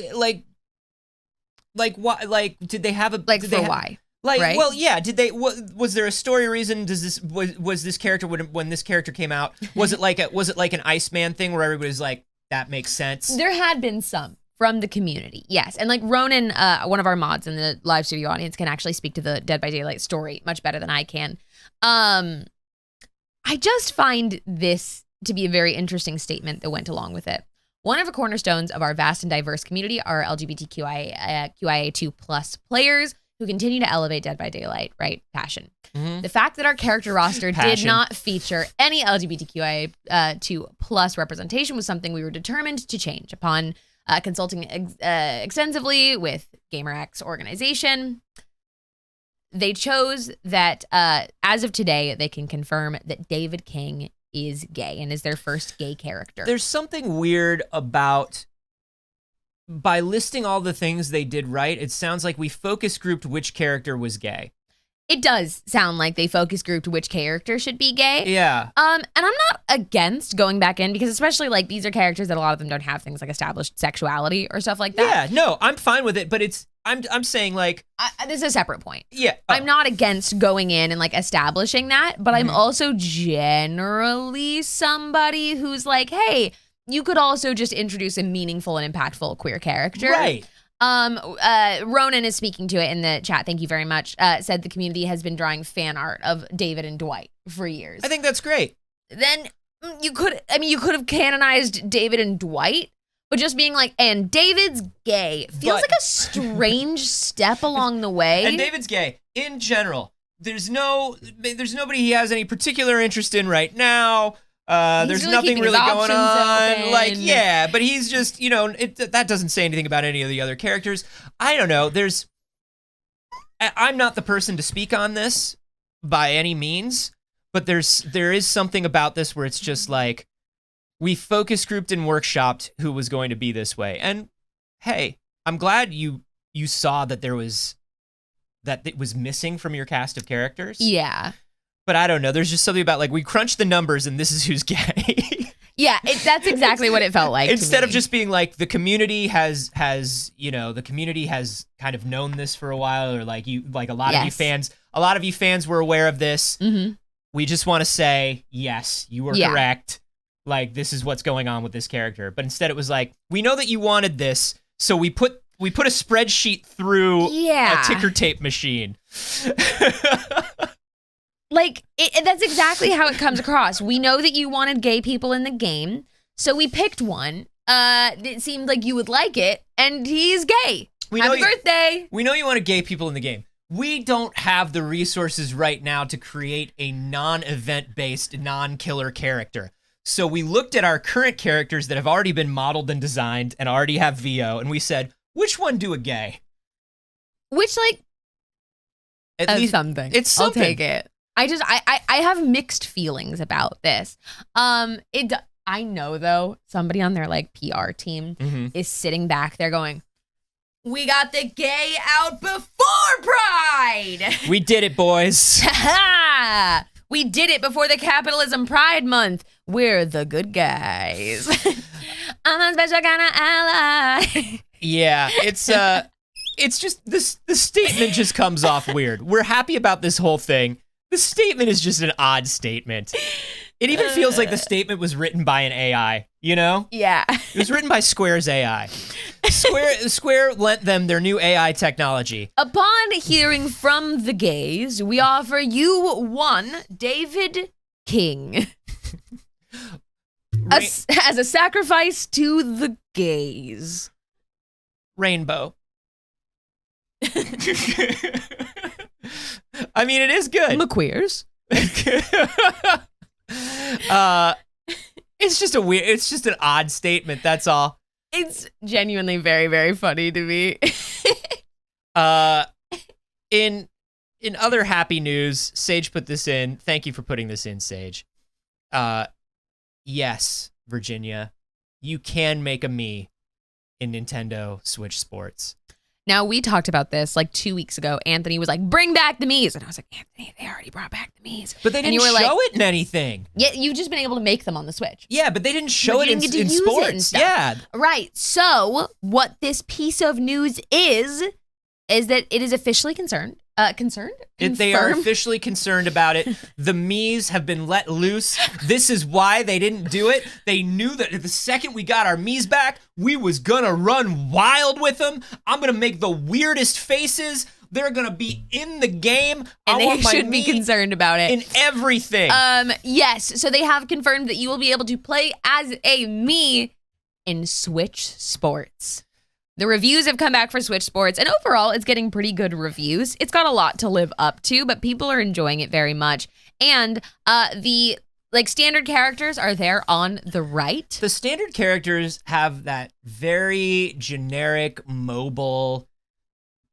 [SPEAKER 3] why? Like, did they have a
[SPEAKER 2] why?
[SPEAKER 3] Like,
[SPEAKER 2] right?
[SPEAKER 3] Well, yeah. Did they? Was there a story reason? Was this character when this character came out? Was it like an Iceman thing where everybody's like, that makes sense?
[SPEAKER 2] There had been some from the community, yes, and like Ronan, one of our mods in the live studio audience, can actually speak to the Dead by Daylight story much better than I can. I just find this to be a very interesting statement that went along with it. One of the cornerstones of our vast and diverse community are LGBTQIA2+ players who continue to elevate Dead by Daylight, right? Passion. Mm-hmm. The fact that our character roster did not feature any LGBTQIA2+ representation was something we were determined to change. Upon consulting extensively with GamerX organization, they chose that as of today, they can confirm that David King is gay and is their first gay character.
[SPEAKER 3] There's something weird about, by listing all the things they did right, it sounds like we focus grouped which character was gay.
[SPEAKER 2] It does sound like they focus grouped which character should be gay.
[SPEAKER 3] Yeah.
[SPEAKER 2] And I'm not against going back in, because especially like these are characters that a lot of them don't have things like established sexuality or stuff like that.
[SPEAKER 3] Yeah, no, I'm fine with it, but I'm saying like
[SPEAKER 2] this is a separate point.
[SPEAKER 3] Yeah.
[SPEAKER 2] I'm not against going in and like establishing that, but I'm also generally somebody who's like, hey, you could also just introduce a meaningful and impactful queer character.
[SPEAKER 3] Right.
[SPEAKER 2] Ronan is speaking to it in the chat. Thank you very much. Said the community has been drawing fan art of David and Dwight for years.
[SPEAKER 3] I think that's great.
[SPEAKER 2] Then you could have canonized David and Dwight, but just being like, and David's gay feels like a strange step along the way.
[SPEAKER 3] And David's gay in general. There's nobody he has any particular interest in right now. There's
[SPEAKER 2] really
[SPEAKER 3] nothing
[SPEAKER 2] keeping
[SPEAKER 3] really
[SPEAKER 2] his
[SPEAKER 3] going
[SPEAKER 2] options
[SPEAKER 3] on. Like,
[SPEAKER 2] open.
[SPEAKER 3] yeah, but he's just, that doesn't say anything about any of the other characters. I don't know. I'm not the person to speak on this by any means, but there is something about this where it's just like, we focus grouped and workshopped who was going to be this way. And hey, I'm glad you saw that it was missing from your cast of characters.
[SPEAKER 2] Yeah.
[SPEAKER 3] But I don't know. There's just something about, like, we crunched the numbers and this is who's gay.
[SPEAKER 2] Yeah, that's exactly what it felt like.
[SPEAKER 3] Instead of just being like, the community has kind of known this for a while, or like a lot of you fans were aware of this.
[SPEAKER 2] Mm-hmm.
[SPEAKER 3] We just want to say, yes, you were correct. Like, this is what's going on with this character. But instead it was like, we know that you wanted this, so we put a spreadsheet through a ticker tape machine.
[SPEAKER 2] Like, that's exactly how it comes across. We know that you wanted gay people in the game, so we picked one. It seemed like you would like it, and he's gay. Happy birthday.
[SPEAKER 3] We know you wanted gay people in the game. We don't have the resources right now to create a non-event-based, non-killer character. So we looked at our current characters that have already been modeled and designed and already have VO, and we said, which one do a gay?
[SPEAKER 2] Which, like,
[SPEAKER 3] at least
[SPEAKER 2] something.
[SPEAKER 3] It's something.
[SPEAKER 2] I'll take it. I have mixed feelings about this. I know, though, somebody on their, like, PR team is sitting back there going, we got the gay out before Pride!
[SPEAKER 3] We did it, boys.
[SPEAKER 2] We did it before the Capitalism Pride Month. We're the good guys. I'm a special kind of ally.
[SPEAKER 3] Yeah, it's just, the statement just comes off weird. We're happy about this whole thing. The statement is just an odd statement. It even feels like the statement was written by an AI, you know?
[SPEAKER 2] Yeah.
[SPEAKER 3] It was written by Square's AI. Square lent them their new AI technology.
[SPEAKER 2] Upon hearing from the gays, we offer you one David King as a sacrifice to the gays.
[SPEAKER 3] Rainbow. I mean, it is good.
[SPEAKER 2] McQueers.
[SPEAKER 3] It's just an odd statement, that's all.
[SPEAKER 2] It's genuinely very, very funny to me.
[SPEAKER 3] In other happy news, Saige put this in. Thank you for putting this in, Saige. Yes, Virginia, you can make a me in Nintendo Switch Sports.
[SPEAKER 2] Now, we talked about this like 2 weeks ago. Anthony was like, bring back the Miis. And I was like, Anthony, they already brought back the Miis.
[SPEAKER 3] But they didn't show it in anything.
[SPEAKER 2] Yeah, you've just been able to make them on the Switch.
[SPEAKER 3] Yeah, but they didn't show it in sports. Yeah.
[SPEAKER 2] Right. So what this piece of news is that it is officially concerned.
[SPEAKER 3] They are officially concerned about it. The Miis have been let loose. This is why they didn't do it. They knew that the second we got our Miis back, we was gonna run wild with them. I'm gonna make the weirdest faces. They're gonna be in the game.
[SPEAKER 2] And they should be concerned about it.
[SPEAKER 3] In everything.
[SPEAKER 2] Yes. So they have confirmed that you will be able to play as a Mii in Switch Sports. The reviews have come back for Switch Sports, and overall, it's getting pretty good reviews. It's got a lot to live up to, but people are enjoying it very much. And the standard characters are there on the right.
[SPEAKER 3] The standard characters have that very generic, mobile,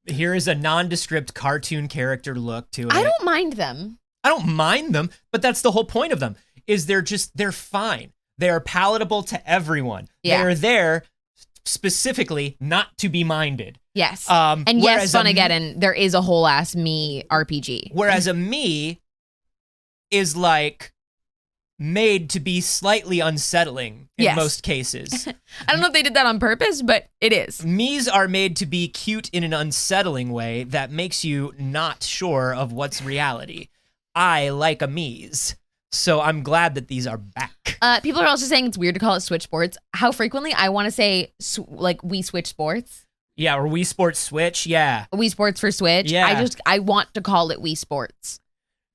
[SPEAKER 3] here is a nondescript cartoon character look to it.
[SPEAKER 2] I don't mind them.
[SPEAKER 3] I don't mind them, but that's the whole point of them, is they're fine. They are palatable to everyone.
[SPEAKER 2] Yeah.
[SPEAKER 3] They're there specifically not to be minded.
[SPEAKER 2] Yes. And yes, Funageddon, there is a whole ass Mii RPG.
[SPEAKER 3] Whereas a Mii is like made to be slightly unsettling in most cases.
[SPEAKER 2] I don't know if they did that on purpose, but it is.
[SPEAKER 3] Miis are made to be cute in an unsettling way that makes you not sure of what's reality. I like a Miis. So I'm glad that these are back.
[SPEAKER 2] People are also saying it's weird to call it Switch Sports. How frequently I want to say Wii Switch Sports.
[SPEAKER 3] Yeah, or Wii Sports Switch. Yeah.
[SPEAKER 2] Wii Sports for Switch.
[SPEAKER 3] Yeah.
[SPEAKER 2] I want to call it Wii Sports.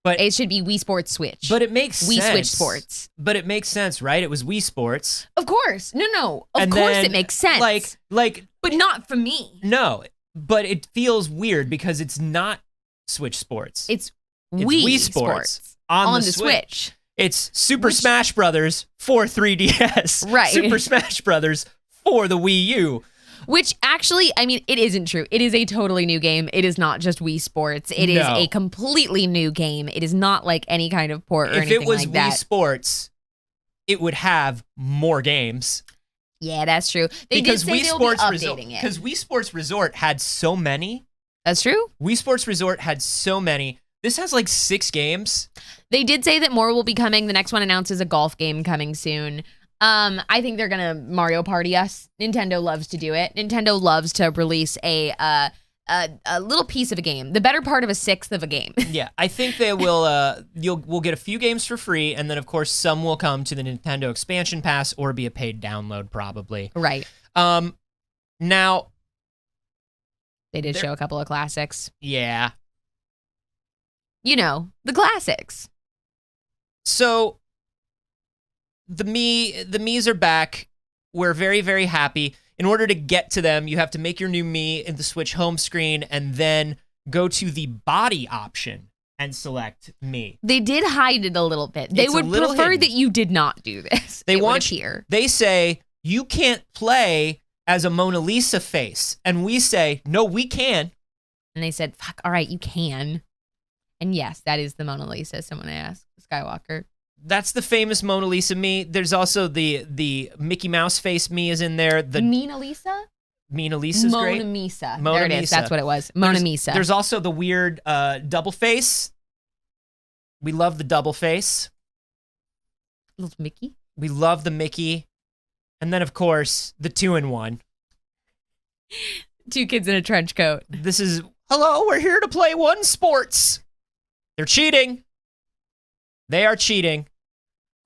[SPEAKER 2] But it should be Wii Sports Switch.
[SPEAKER 3] But it makes sense.
[SPEAKER 2] Wii Switch Sports.
[SPEAKER 3] But it makes sense, right? It was Wii Sports.
[SPEAKER 2] Of course. No. Of course it makes sense. But not for me.
[SPEAKER 3] No, but it feels weird because it's not Switch Sports.
[SPEAKER 2] It's Wii Sports. On the Switch.
[SPEAKER 3] It's Super Smash Brothers for 3DS.
[SPEAKER 2] Right.
[SPEAKER 3] Super Smash Brothers for the Wii U.
[SPEAKER 2] Which actually, I mean, it isn't true. It is a totally new game. It is not just Wii Sports. It is a completely new game. It is not like any kind of port or anything like that. If it was
[SPEAKER 3] Wii Sports, it would have more games.
[SPEAKER 2] Yeah, that's true. They did say they'll be updating it.
[SPEAKER 3] Because Wii Sports Resort had so many.
[SPEAKER 2] That's true.
[SPEAKER 3] Wii Sports Resort had so many. This has like 6 games.
[SPEAKER 2] They did say that more will be coming. The next one announces a golf game coming soon. I think they're gonna Mario Party us. Nintendo loves to do it. Nintendo loves to release a little piece of a game, the better part of a sixth of a game.
[SPEAKER 3] Yeah, I think they will. We'll get a few games for free, and then of course some will come to the Nintendo Expansion Pass or be a paid download, probably.
[SPEAKER 2] Right.
[SPEAKER 3] Now
[SPEAKER 2] they did show a couple of classics.
[SPEAKER 3] Yeah.
[SPEAKER 2] You know, the classics.
[SPEAKER 3] So the Miis are back. We're very, very happy. In order to get to them, you have to make your new Mii in the Switch home screen and then go to the body option and select Mii.
[SPEAKER 2] They did hide it a little bit. They would prefer that you did not do this. They
[SPEAKER 3] say, you can't play as a Mona Lisa face. And we say, no, we can.
[SPEAKER 2] And they said, fuck, all right, you can. And yes, that is the Mona Lisa, someone asked. Skywalker.
[SPEAKER 3] That's the famous Mona Lisa Mii. There's also the Mickey Mouse face Mii is in there. The
[SPEAKER 2] Mona Lisa?
[SPEAKER 3] Mona Lisa's great.
[SPEAKER 2] Mona Misa. There it is. That's what it was. Mona Misa.
[SPEAKER 3] There's also the weird double face. We love the double face.
[SPEAKER 2] Little Mickey.
[SPEAKER 3] We love the Mickey. And then, of course, the 2-in-1.
[SPEAKER 2] 2 kids in a trench coat.
[SPEAKER 3] This is, hello, we're here to play one sports. They're cheating. They are cheating.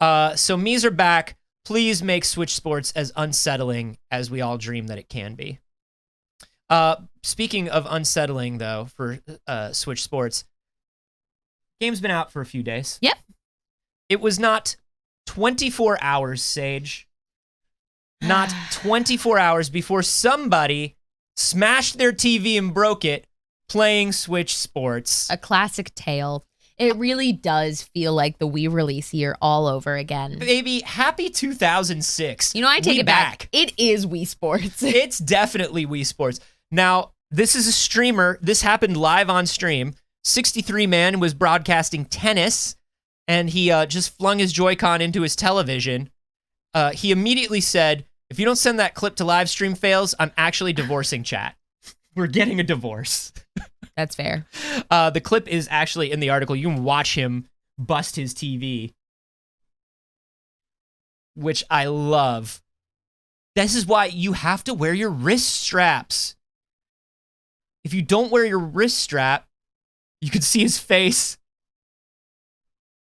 [SPEAKER 3] So Miis are back. Please make Switch Sports as unsettling as we all dream that it can be. Speaking of unsettling, though, for Switch Sports, game's been out for a few days.
[SPEAKER 2] Yep.
[SPEAKER 3] It was not 24 hours, Saige. Not 24 hours before somebody smashed their TV and broke it playing Switch Sports.
[SPEAKER 2] A classic tale. It really does feel like the Wii release year all over again.
[SPEAKER 3] Baby, happy 2006.
[SPEAKER 2] You know, I take it back. It is Wii Sports.
[SPEAKER 3] It's definitely Wii Sports. Now, this is a streamer. This happened live on stream. 63Man was broadcasting tennis, and he just flung his Joy-Con into his television. He immediately said, if you don't send that clip to live stream fails, I'm actually divorcing chat. We're getting a divorce.
[SPEAKER 2] That's fair.
[SPEAKER 3] The clip is actually in the article. You can watch him bust his TV, which I love. This is why you have to wear your wrist straps. If you don't wear your wrist strap, you can see his face.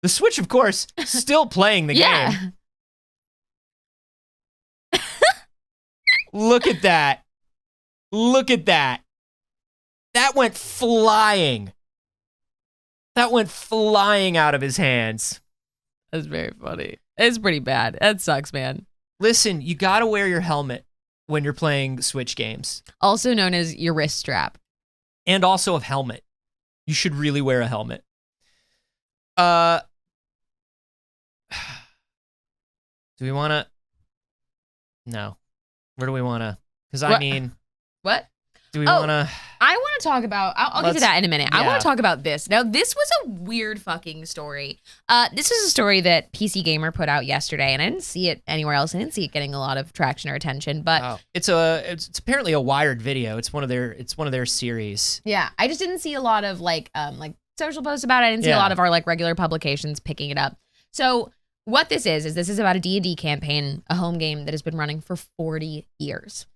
[SPEAKER 3] The Switch, of course, still playing the game. Look at that. Look at that. That went flying. That went flying out of his hands.
[SPEAKER 2] That's very funny. It's pretty bad. That sucks, man.
[SPEAKER 3] Listen, you gotta wear your helmet when you're playing Switch games.
[SPEAKER 2] Also known as your wrist strap.
[SPEAKER 3] And also a helmet. You should really wear a helmet. Do we wanna? No. Where do we wanna? Because I mean...
[SPEAKER 2] What?
[SPEAKER 3] Do we want to...
[SPEAKER 2] I want to talk about... I'll get to that in a minute.
[SPEAKER 3] Yeah.
[SPEAKER 2] I want to talk about this. Now, this was a weird fucking story. This is a story that PC Gamer put out yesterday, and I didn't see it anywhere else. I didn't see it getting a lot of traction or attention, but...
[SPEAKER 3] It's apparently a Wired video. It's one of their series.
[SPEAKER 2] Yeah, I just didn't see a lot of, like social posts about it. I didn't see a lot of our, regular publications picking it up. So... what this is this is about a D&D campaign, a home game that has been running for 40 years.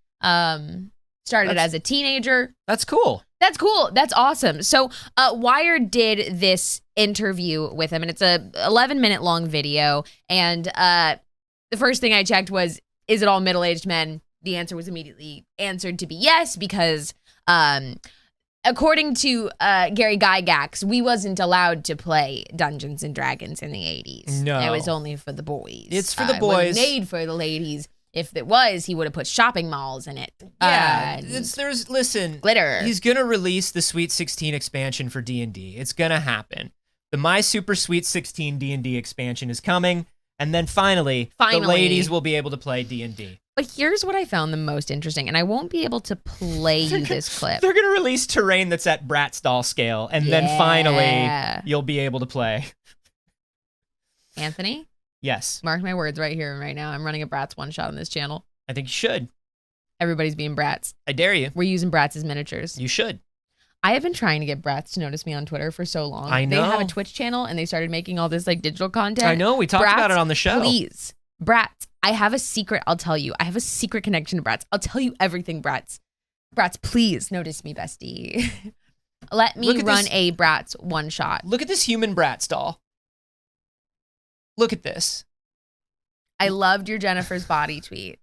[SPEAKER 2] Started as a teenager.
[SPEAKER 3] That's cool.
[SPEAKER 2] That's cool. That's awesome. So Wired did this interview with him, and it's a 11-minute long video. And the first thing I checked was, is it all middle-aged men? The answer was immediately answered to be yes, because according to Gary Gygax, we wasn't allowed to play Dungeons and Dragons in the 80s.
[SPEAKER 3] No.
[SPEAKER 2] It was only for the boys.
[SPEAKER 3] It's for the
[SPEAKER 2] It
[SPEAKER 3] boys.
[SPEAKER 2] wasn't made for the ladies. If it was, he would have put shopping malls in it.
[SPEAKER 3] Yeah, listen.
[SPEAKER 2] Glitter.
[SPEAKER 3] He's going to release the Sweet 16 expansion for D&D. It's going to happen. the My Super Sweet 16 D&D expansion is coming, and then finally, the
[SPEAKER 2] Finally.
[SPEAKER 3] ladies will be able to play D&D.
[SPEAKER 2] But here's what I found the most interesting, and I won't be able to play you this clip.
[SPEAKER 3] They're gonna release terrain that's at Bratz doll scale, and then finally you'll be able to play.
[SPEAKER 2] Anthony,
[SPEAKER 3] Yes,
[SPEAKER 2] mark my words right here and right now. I'm running a Bratz one-shot on this channel.
[SPEAKER 3] I think you should.
[SPEAKER 2] Everybody's being Bratz.
[SPEAKER 3] I dare you.
[SPEAKER 2] We're using Bratz as miniatures.
[SPEAKER 3] You should.
[SPEAKER 2] I have been trying to get Bratz to notice me on Twitter for so long.
[SPEAKER 3] I know.
[SPEAKER 2] They have a Twitch channel, and they started making all this like digital content.
[SPEAKER 3] I know. We talked
[SPEAKER 2] Bratz,
[SPEAKER 3] about it on the show.
[SPEAKER 2] Please, Bratz, I have a secret. I'll tell you. I have a secret connection to Bratz. I'll tell you everything, Bratz. Bratz, please notice me, bestie. Let me run a Bratz one-shot.
[SPEAKER 3] Look at this human Bratz doll. Look at this.
[SPEAKER 2] I loved your Jennifer's body tweet.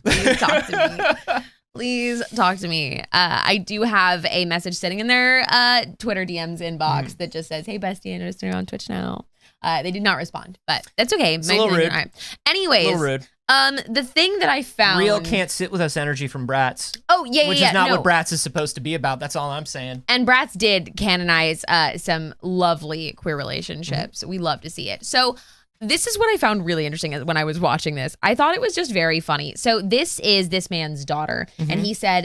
[SPEAKER 2] Please talk to me. Please talk to me. I do have a message sitting in their Twitter DMs inbox that just says, "Hey, bestie, I noticed you're on Twitch now." They did not respond, but that's okay.
[SPEAKER 3] It's a little rude.
[SPEAKER 2] Anyways,
[SPEAKER 3] A little rude.
[SPEAKER 2] The thing that I found,
[SPEAKER 3] Real can't sit with us energy from Bratz.
[SPEAKER 2] Oh yeah,
[SPEAKER 3] which is not what Bratz is supposed to be about. That's all I'm saying.
[SPEAKER 2] And Bratz did canonize some lovely queer relationships. We love to see it. So this is what I found really interesting when I was watching this. I thought it was just very funny. So this is this man's daughter, and he said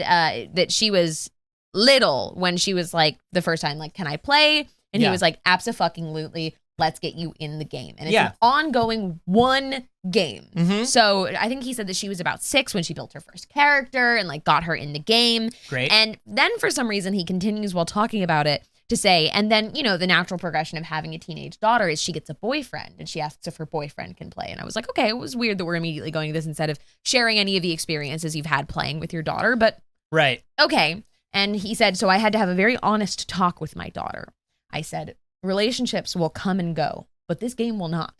[SPEAKER 2] that she was little when she was like the first time, like, "Can I play?" And he was like, "Abso-fucking-lutely. Let's get you in the game." And it's an ongoing one game. So I think he said that she was about 6 when she built her first character and like got her in the game.
[SPEAKER 3] Great.
[SPEAKER 2] And then for some reason he continues while talking about it to say, and then, you know, the natural progression of having a teenage daughter is she gets a boyfriend and she asks if her boyfriend can play. And I was like, okay, it was weird that we're immediately going to this instead of sharing any of the experiences you've had playing with your daughter, but okay. And he said, so I had to have a very honest talk with my daughter. I said, relationships will come and go, but this game will not.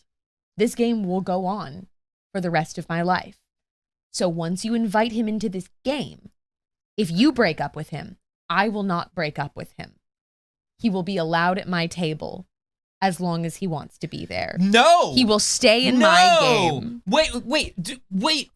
[SPEAKER 2] This game will go on for the rest of my life. So once you invite him into this game, if you break up with him, I will not break up with him. He will be allowed at my table as long as he wants to be there.
[SPEAKER 3] No!
[SPEAKER 2] He will stay in my game.
[SPEAKER 3] Wait,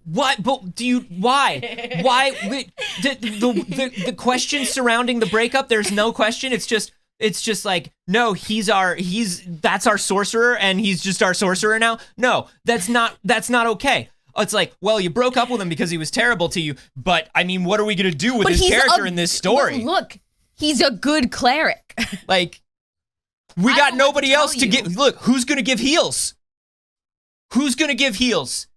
[SPEAKER 3] what? But do you, why? Wait, the question surrounding the breakup, there's no question. It's just like, no, that's our sorcerer and he's just our sorcerer now. No, that's not okay. It's like, well, you broke up with him because he was terrible to you, but I mean, what are we gonna do with his character in this story?
[SPEAKER 2] Look, he's a good cleric.
[SPEAKER 3] Like, we got nobody else to give. Look, who's gonna give heals? Who's gonna give heals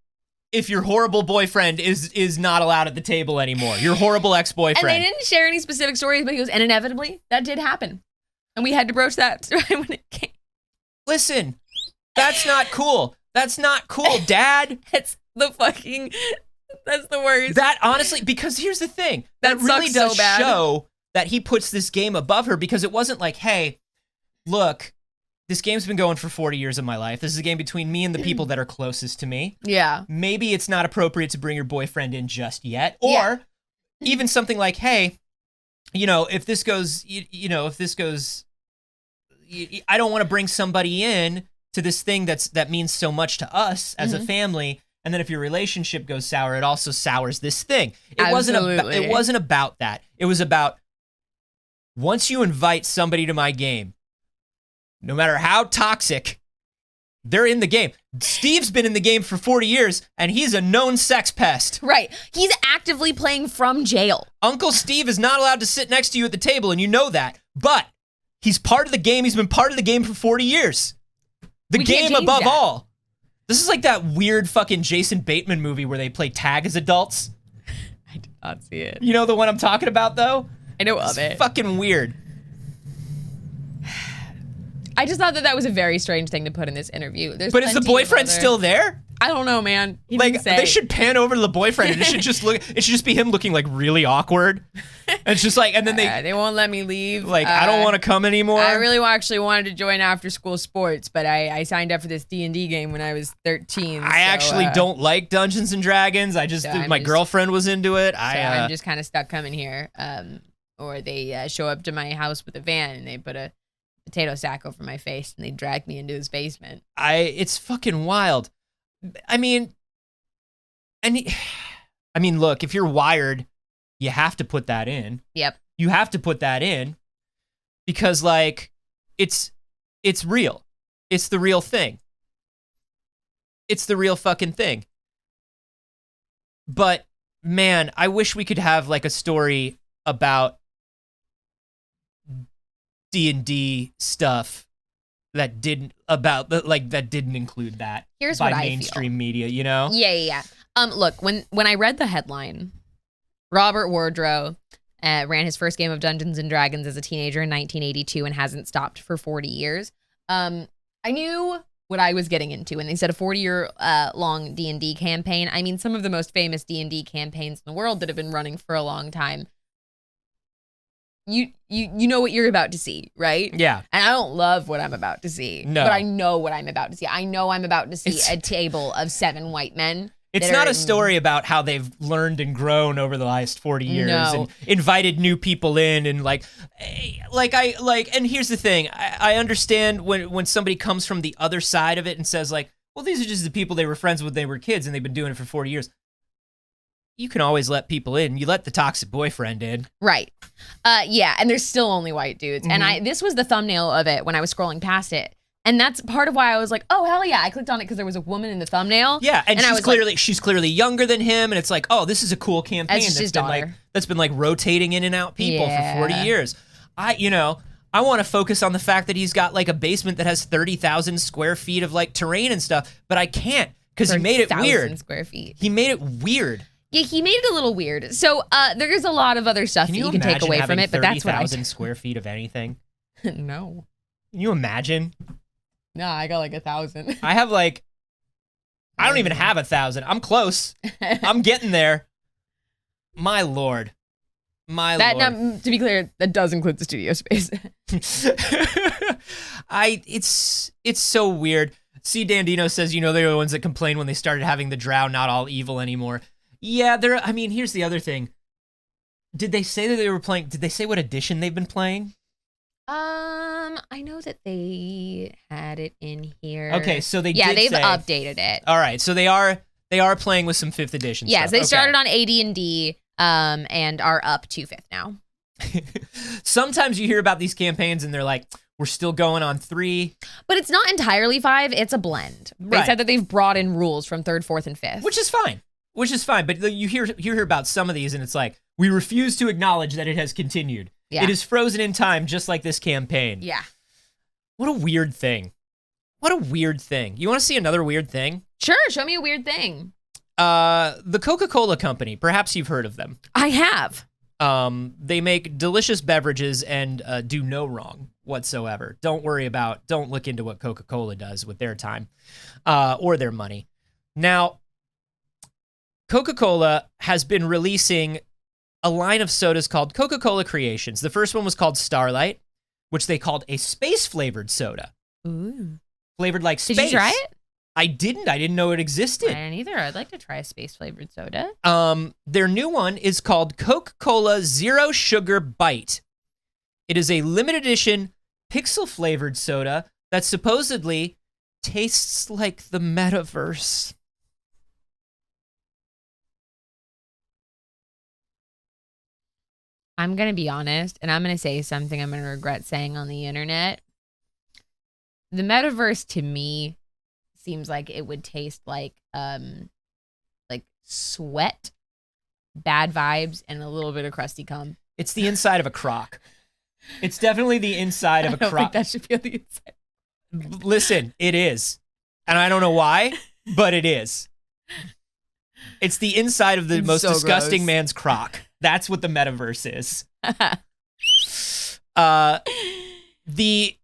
[SPEAKER 3] if your horrible boyfriend is not allowed at the table anymore? Your horrible ex-boyfriend.
[SPEAKER 2] And they didn't share any specific stories, but he goes, and inevitably, that did happen. And we had to broach that when it came.
[SPEAKER 3] Listen, that's not cool. That's not cool, Dad.
[SPEAKER 2] That's the worst.
[SPEAKER 3] That honestly, because here's the thing. That really does show that he puts this game above her, because it wasn't like, hey, look, this game's been going for 40 years of my life. This is a game between me and the people that are closest to me.
[SPEAKER 2] Yeah.
[SPEAKER 3] Maybe it's not appropriate to bring your boyfriend in just yet. Or even something like, hey, you know, if this goes, I don't want to bring somebody in to this thing that means so much to us as a family. And then if your relationship goes sour, it also sours this thing. It wasn't about that. It was about, once you invite somebody to my game, no matter how toxic, they're in the game. Steve's been in the game for 40 years, and he's a known sex pest.
[SPEAKER 2] Right. He's actively playing from jail.
[SPEAKER 3] Uncle Steve is not allowed to sit next to you at the table, and you know that. But he's part of the game. He's been part of the game for 40 years. The game above all. This is like that weird fucking Jason Bateman movie where they play tag as adults.
[SPEAKER 2] I did not see it.
[SPEAKER 3] You know the one I'm talking about, though?
[SPEAKER 2] I know of it.
[SPEAKER 3] It's fucking weird.
[SPEAKER 2] I just thought that was a very strange thing to put in this interview.
[SPEAKER 3] But is the boyfriend still there?
[SPEAKER 2] I don't know, man. He
[SPEAKER 3] like,
[SPEAKER 2] didn't say.
[SPEAKER 3] They should pan over to the boyfriend, and it should just be him looking like really awkward. And it's just like, and then
[SPEAKER 2] they won't let me leave.
[SPEAKER 3] Like, I don't want to come anymore.
[SPEAKER 2] I really actually wanted to join after school sports, but I signed up for this D&D game when I was 13.
[SPEAKER 3] I actually don't like Dungeons and Dragons. My girlfriend was into it.
[SPEAKER 2] I'm just kind of stuck coming here. Or they show up to my house with a van and they put a potato sack over my face and they drag me into his basement.
[SPEAKER 3] It's fucking wild. I mean, look, if you're wired, you have to put that in.
[SPEAKER 2] Yep.
[SPEAKER 3] You have to put that in because, like, it's It's real. It's the real thing. It's the real fucking thing. But man, I wish we could have like a story about D&D stuff that didn't include that.
[SPEAKER 2] Here's
[SPEAKER 3] by
[SPEAKER 2] what I
[SPEAKER 3] mainstream
[SPEAKER 2] feel.
[SPEAKER 3] media, you know?
[SPEAKER 2] Yeah. Look, when I read the headline, Robert Wardrow ran his first game of Dungeons and Dragons as a teenager in 1982 and hasn't stopped for 40 years. I knew what I was getting into when they said a 40-year long D&D campaign. I mean, some of the most famous D&D campaigns in the world that have been running for a long time. You know what you're about to see, right?
[SPEAKER 3] Yeah.
[SPEAKER 2] And I don't love what I'm about to see.
[SPEAKER 3] No.
[SPEAKER 2] But I know what I'm about to see. I know I'm about to see a table of 7 white men.
[SPEAKER 3] It's not a story about how they've learned and grown over the last 40 years and invited new people in and and here's the thing. I understand when somebody comes from the other side of it and says like, well, these are just the people they were friends with when they were kids and they've been doing it for 40 years. You can always let people in. You let the toxic boyfriend in.
[SPEAKER 2] Right. Yeah, and there's still only white dudes.
[SPEAKER 3] Mm-hmm.
[SPEAKER 2] And this was the thumbnail of it when I was scrolling past it. And that's part of why I was like, oh, hell yeah. I clicked on it because there was a woman in the thumbnail.
[SPEAKER 3] Yeah, and she's
[SPEAKER 2] like,
[SPEAKER 3] clearly younger than him, and it's like, oh, this is a cool campaign that's been like rotating in and out people for 40 years. I want to focus on the fact that he's got like a basement that has 30,000 square feet of like terrain and stuff, but I can't because he made it weird.
[SPEAKER 2] Square feet.
[SPEAKER 3] He made it weird.
[SPEAKER 2] Yeah, he made it a little weird. So there's a lot of other stuff that you can take away from it, but that's what
[SPEAKER 3] 30,000 square feet of anything.
[SPEAKER 2] No.
[SPEAKER 3] Can you imagine?
[SPEAKER 2] No, I got like 1,000.
[SPEAKER 3] I have like, I don't even have 1,000. I'm close. I'm getting there. My Lord. Lord.
[SPEAKER 2] Now, to be clear, that does include the studio space.
[SPEAKER 3] It's so weird. C. Dandino says, they're the ones that complain when they started having the drow not all evil anymore. Yeah, here's the other thing. Did they say that they were playing, did they say what edition they've been playing?
[SPEAKER 2] I know that they had it in here.
[SPEAKER 3] Okay, so they've
[SPEAKER 2] updated it.
[SPEAKER 3] All right, so they are playing with some 5th edition
[SPEAKER 2] yes,
[SPEAKER 3] stuff.
[SPEAKER 2] They started on AD&D and are up to 5th now.
[SPEAKER 3] Sometimes you hear about these campaigns and they're like, we're still going on 3.
[SPEAKER 2] But it's not entirely 5, it's a blend. They said that they've brought in rules from 3rd, 4th, and 5th.
[SPEAKER 3] Which is fine, but you hear about some of these and it's like, we refuse to acknowledge that it has continued. Yeah. It is frozen in time, just like this campaign.
[SPEAKER 2] Yeah.
[SPEAKER 3] What a weird thing. You want to see another weird thing?
[SPEAKER 2] Sure, show me a weird thing.
[SPEAKER 3] The Coca-Cola company, perhaps you've heard of them.
[SPEAKER 2] I have.
[SPEAKER 3] They make delicious beverages and do no wrong whatsoever. Don't look into what Coca-Cola does with their time or their money. Now, Coca-Cola has been releasing a line of sodas called Coca-Cola Creations. The first one was called Starlight, which they called a space-flavored soda.
[SPEAKER 2] Ooh.
[SPEAKER 3] Flavored like space.
[SPEAKER 2] Did you try it?
[SPEAKER 3] I didn't know it existed.
[SPEAKER 2] I didn't either. I'd like to try a space-flavored soda.
[SPEAKER 3] Their new one is called Coca-Cola Zero Sugar Bite. It is a limited edition pixel-flavored soda that supposedly tastes like the Metaverse.
[SPEAKER 2] I'm going to be honest, and I'm going to say something I'm going to regret saying on the internet. The Metaverse, to me, seems like it would taste like sweat, bad vibes, and a little bit of crusty cum.
[SPEAKER 3] It's the inside of a crock. It's definitely the inside of a crock.
[SPEAKER 2] I think that should be on the inside.
[SPEAKER 3] Listen, it is. And I don't know why, but it is. It's the inside of the most disgusting
[SPEAKER 2] gross.
[SPEAKER 3] Man's crock. That's what the Metaverse is. The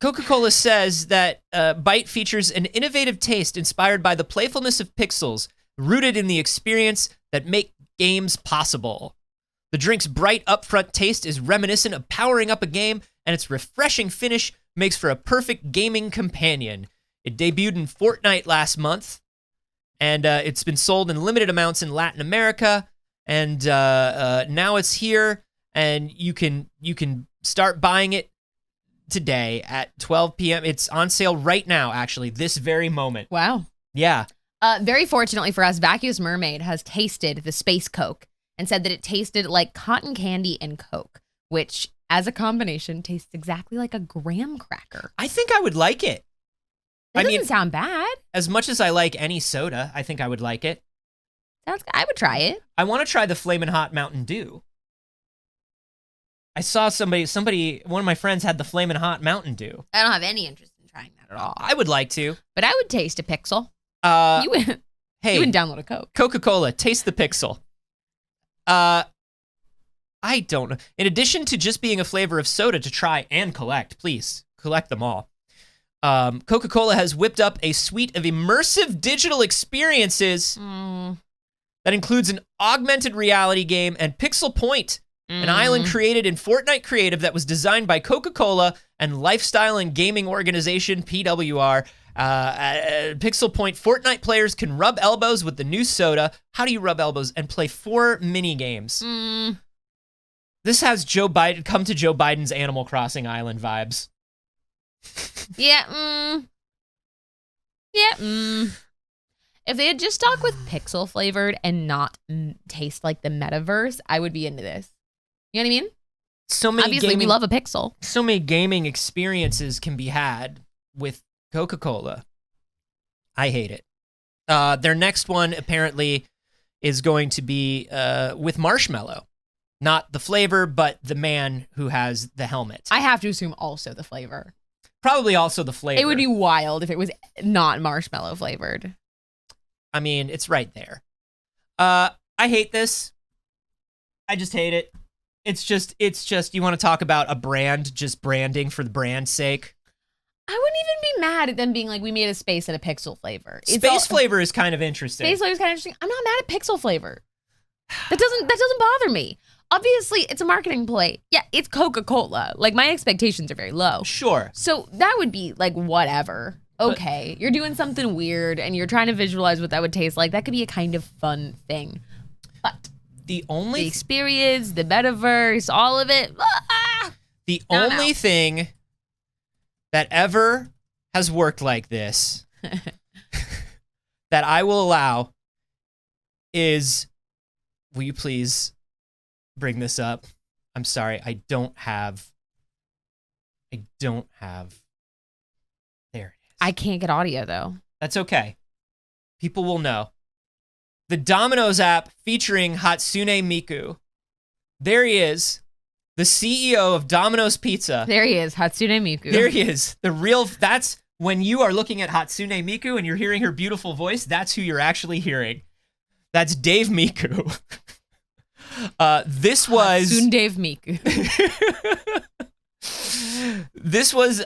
[SPEAKER 3] Coca-Cola says that Bite features an innovative taste inspired by the playfulness of pixels, rooted in the experience that make games possible. The drink's bright, upfront taste is reminiscent of powering up a game, and its refreshing finish makes for a perfect gaming companion. It debuted in Fortnite last month, and it's been sold in limited amounts in Latin America, and now it's here, and you can start buying it today at 12 p.m. It's on sale right now, actually, this very moment.
[SPEAKER 2] Wow.
[SPEAKER 3] Yeah.
[SPEAKER 2] Very fortunately for us, Vacuous Mermaid has tasted the Space Coke and said that it tasted like cotton candy and Coke, which as a combination tastes exactly like a graham cracker.
[SPEAKER 3] I think I would like it.
[SPEAKER 2] That doesn't sound bad.
[SPEAKER 3] As much as I like any soda, I think I would like it.
[SPEAKER 2] I would try it.
[SPEAKER 3] I want to try the Flamin' Hot Mountain Dew. I saw one of my friends had the Flamin' Hot Mountain Dew.
[SPEAKER 2] I don't have any interest in trying that at all.
[SPEAKER 3] I would like to.
[SPEAKER 2] But I would taste a Pixel. You
[SPEAKER 3] Hey,
[SPEAKER 2] wouldn't download a Coke.
[SPEAKER 3] Coca-Cola, taste the Pixel. I don't know. In addition to just being a flavor of soda to try and collect, please collect them all. Coca-Cola has whipped up a suite of immersive digital experiences that includes an augmented reality game and Pixel Point, an island created in Fortnite Creative that was designed by Coca-Cola and lifestyle and gaming organization PWR. Pixel Point Fortnite players can rub elbows with the new soda. How do you rub elbows? And play 4 mini games. This has Joe Biden's Animal Crossing Island vibes.
[SPEAKER 2] Yeah. If they had just stuck with Pixel flavored and not taste like the Metaverse, I would be into this. You know what I mean? Obviously, we love a Pixel.
[SPEAKER 3] So many gaming experiences can be had with Coca-Cola. I hate it. Their next one apparently is going to be with marshmallow. Not the flavor, but the man who has the helmet.
[SPEAKER 2] I have to assume also the flavor.
[SPEAKER 3] Probably also the flavor.
[SPEAKER 2] It would be wild if it was not marshmallow flavored.
[SPEAKER 3] I mean, it's right there. I hate this. I just hate it. It's just, you want to talk about a brand, just branding for the brand's sake?
[SPEAKER 2] I wouldn't even be mad at them being like, we made a space and a Pixel flavor.
[SPEAKER 3] Space flavor is kind of interesting.
[SPEAKER 2] Space flavor is kind of interesting. I'm not mad at Pixel flavor. That doesn't bother me. Obviously, it's a marketing play. Yeah, it's Coca-Cola. Like, my expectations are very low.
[SPEAKER 3] Sure.
[SPEAKER 2] So that would be like, whatever. Okay, you're doing something weird and you're trying to visualize what that would taste like. That could be a kind of fun thing. But the experience, the metaverse, all of it.
[SPEAKER 3] The only thing that ever has worked like this that I will allow is, will you please bring this up? I'm sorry, I don't have. There it is.
[SPEAKER 2] I can't get audio though.
[SPEAKER 3] That's okay. People will know. The Domino's app featuring Hatsune Miku. There he is, the CEO of Domino's Pizza.
[SPEAKER 2] There he is, Hatsune Miku.
[SPEAKER 3] There he is. That's when you are looking at Hatsune Miku and you're hearing her beautiful voice, that's who you're actually hearing. That's Dave Miku. This was
[SPEAKER 2] Hatsune Dave Miku.
[SPEAKER 3] This was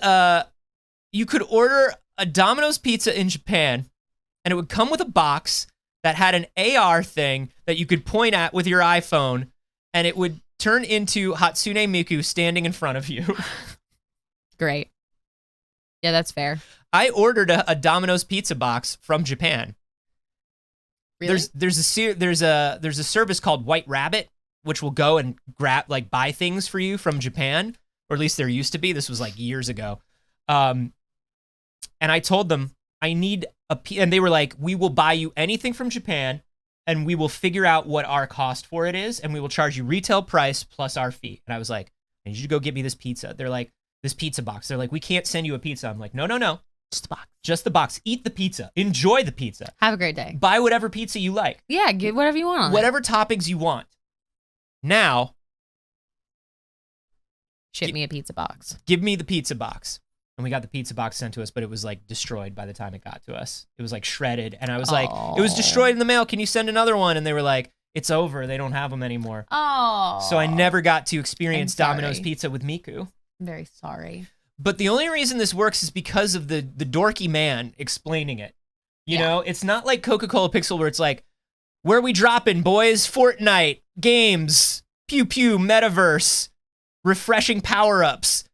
[SPEAKER 3] you could order a Domino's pizza in Japan and it would come with a box that had an AR thing that you could point at with your iPhone and it would turn into Hatsune Miku standing in front of you.
[SPEAKER 2] Great. Yeah, that's fair.
[SPEAKER 3] I ordered a Domino's pizza box from Japan.
[SPEAKER 2] Really?
[SPEAKER 3] There's a service called White Rabbit, which will go and buy things for you from Japan, or at least there used to be. This was like years ago. And I told them I need and they were like, we will buy you anything from Japan and we will figure out what our cost for it is and we will charge you retail price plus our fee. And I was like, I need you to go get me this pizza. They're like, this pizza box. They're like, we can't send you a pizza. I'm like, no.
[SPEAKER 2] Just the box.
[SPEAKER 3] Just the box. Eat the pizza. Enjoy the pizza.
[SPEAKER 2] Have a great day.
[SPEAKER 3] Buy whatever pizza you like.
[SPEAKER 2] Yeah, get whatever you want on
[SPEAKER 3] whatever toppings you want. Now,
[SPEAKER 2] ship me a pizza box.
[SPEAKER 3] Give me the pizza box. And we got the pizza box sent to us, but it was like destroyed by the time it got to us. It was like shredded. And I was like, it was destroyed in the mail. Can you send another one? And they were like, it's over. They don't have them anymore.
[SPEAKER 2] Oh.
[SPEAKER 3] So I never got to experience Domino's pizza with Miku.
[SPEAKER 2] I'm very sorry.
[SPEAKER 3] But the only reason this works is because of the dorky man explaining it. You know, it's not like Coca-Cola Pixel where it's like, where we dropping, boys? Fortnite, games, pew pew, metaverse, refreshing power-ups.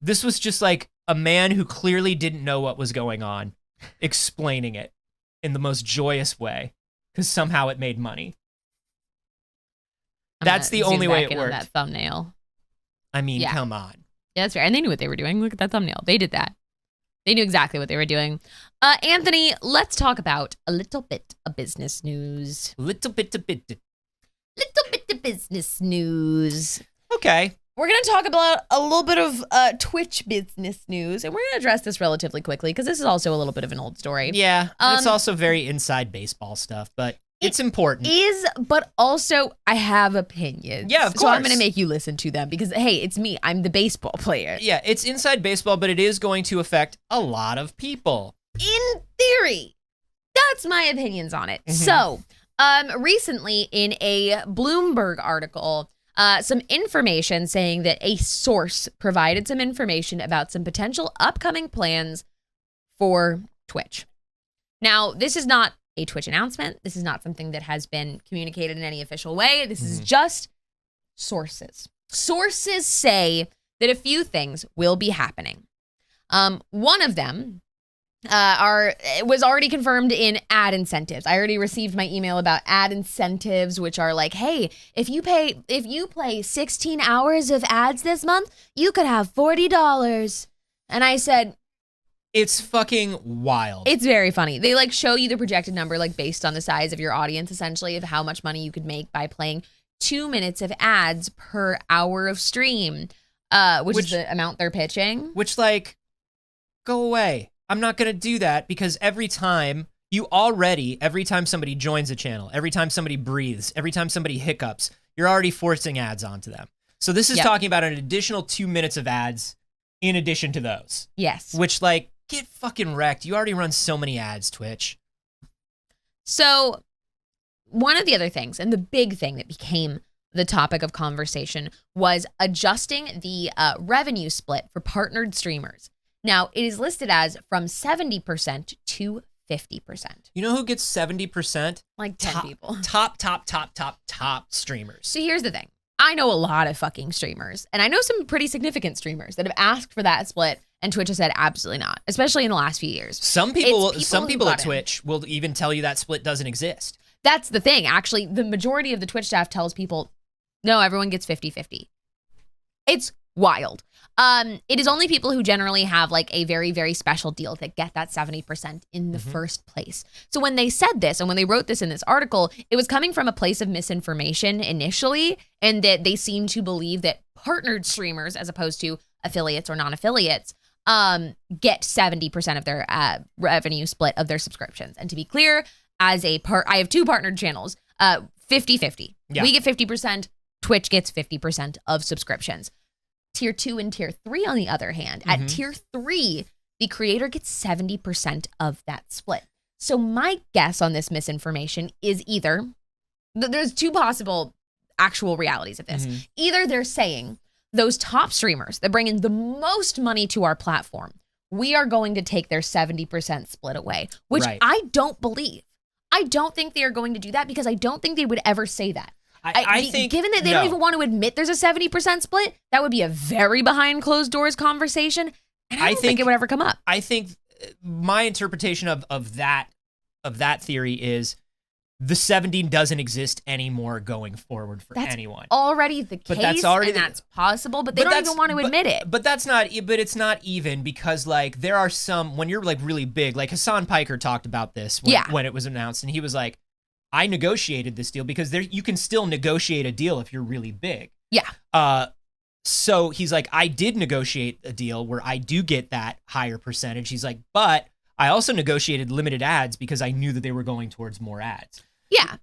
[SPEAKER 3] This was just like a man who clearly didn't know what was going on, explaining it in the most joyous way, because somehow it made money. That's the only way it worked.
[SPEAKER 2] That thumbnail.
[SPEAKER 3] I mean, come on.
[SPEAKER 2] Yeah, that's right. And they knew what they were doing. Look at that thumbnail. They did that. They knew exactly what they were doing. Anthony, let's talk about a little bit of business news.
[SPEAKER 3] Little bit of
[SPEAKER 2] business news.
[SPEAKER 3] Okay.
[SPEAKER 2] We're going to talk about a little bit of Twitch business news, and we're going to address this relatively quickly because this is also a little bit of an old story.
[SPEAKER 3] Yeah, it's also very inside baseball stuff, but it's important.
[SPEAKER 2] But also I have opinions.
[SPEAKER 3] Yeah, of course.
[SPEAKER 2] So I'm going to make you listen to them because, hey, it's me. I'm the baseball player.
[SPEAKER 3] Yeah, it's inside baseball, but it is going to affect a lot of people.
[SPEAKER 2] In theory. That's my opinions on it. So, recently in a Bloomberg article, some information saying that a source provided some information about some potential upcoming plans for Twitch. Now, this is not a Twitch announcement. This is not something that has been communicated in any official way. This is just sources. Sources say that a few things will be happening. One of them was already confirmed in ad incentives. I already received my email about ad incentives, which are like, hey, if you play 16 hours of ads this month, you could have $40. And I said,
[SPEAKER 3] it's fucking wild.
[SPEAKER 2] It's very funny. They like show you the projected number, like based on the size of your audience, essentially, of how much money you could make by playing 2 minutes of ads per hour of stream, which is the amount they're pitching.
[SPEAKER 3] Which, like, go away. I'm not going to do that because every time somebody joins a channel, every time somebody breathes, every time somebody hiccups, you're already forcing ads onto them. So this is talking about an additional 2 minutes of ads in addition to those.
[SPEAKER 2] Yes.
[SPEAKER 3] Which, like, get fucking wrecked. You already run so many ads, Twitch.
[SPEAKER 2] So one of the other things, and the big thing that became the topic of conversation, was adjusting the revenue split for partnered streamers. Now, it is listed as from 70% to 50%.
[SPEAKER 3] You know who gets 70%?
[SPEAKER 2] Like 10 people.
[SPEAKER 3] Top streamers.
[SPEAKER 2] So here's the thing. I know a lot of fucking streamers, and I know some pretty significant streamers that have asked for that split, and Twitch has said absolutely not, especially in the last few years.
[SPEAKER 3] Some people at Twitch will even tell you that split doesn't exist.
[SPEAKER 2] That's the thing. Actually, the majority of the Twitch staff tells people, no, everyone gets 50-50. It's wild. It is only people who generally have like a very, very special deal that get that 70% in the first place. So when they said this and when they wrote this in this article, it was coming from a place of misinformation initially, and that they seemed to believe that partnered streamers, as opposed to affiliates or non-affiliates, get 70% of their revenue split of their subscriptions. And to be clear, as I have two partnered channels, 50-50.
[SPEAKER 3] Yeah.
[SPEAKER 2] We get 50%, Twitch gets 50% of subscriptions. Tier 2 and Tier 3, on the other hand, at Tier 3, the creator gets 70% of that split. So my guess on this misinformation is either, there's two possible actual realities of this. Either they're saying those top streamers that bring in the most money to our platform, we are going to take their 70% split away, which I don't believe. I don't think they are going to do that because I don't think they would ever say that. I think, given that they don't even want to admit there's a 70% split, that would be a very behind closed doors conversation, and I don't think it would ever come up.
[SPEAKER 3] I think my interpretation of that theory is the 70 doesn't exist anymore going forward for anyone.
[SPEAKER 2] Already the case, that's possible, but they don't even want to admit it.
[SPEAKER 3] But it's not even because like there are some, when you're like really big, like Hassan Piker talked about this when it was announced, and he was like, I negotiated this deal because you can still negotiate a deal if you're really big.
[SPEAKER 2] Yeah.
[SPEAKER 3] So he's like, I did negotiate a deal where I do get that higher percentage. He's like, but I also negotiated limited ads because I knew that they were going towards more ads.
[SPEAKER 2] Yeah.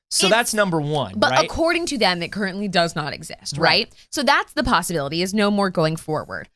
[SPEAKER 3] So that's number one,
[SPEAKER 2] but
[SPEAKER 3] right?
[SPEAKER 2] According to them, it currently does not exist, right? So that's the possibility, is no more going forward.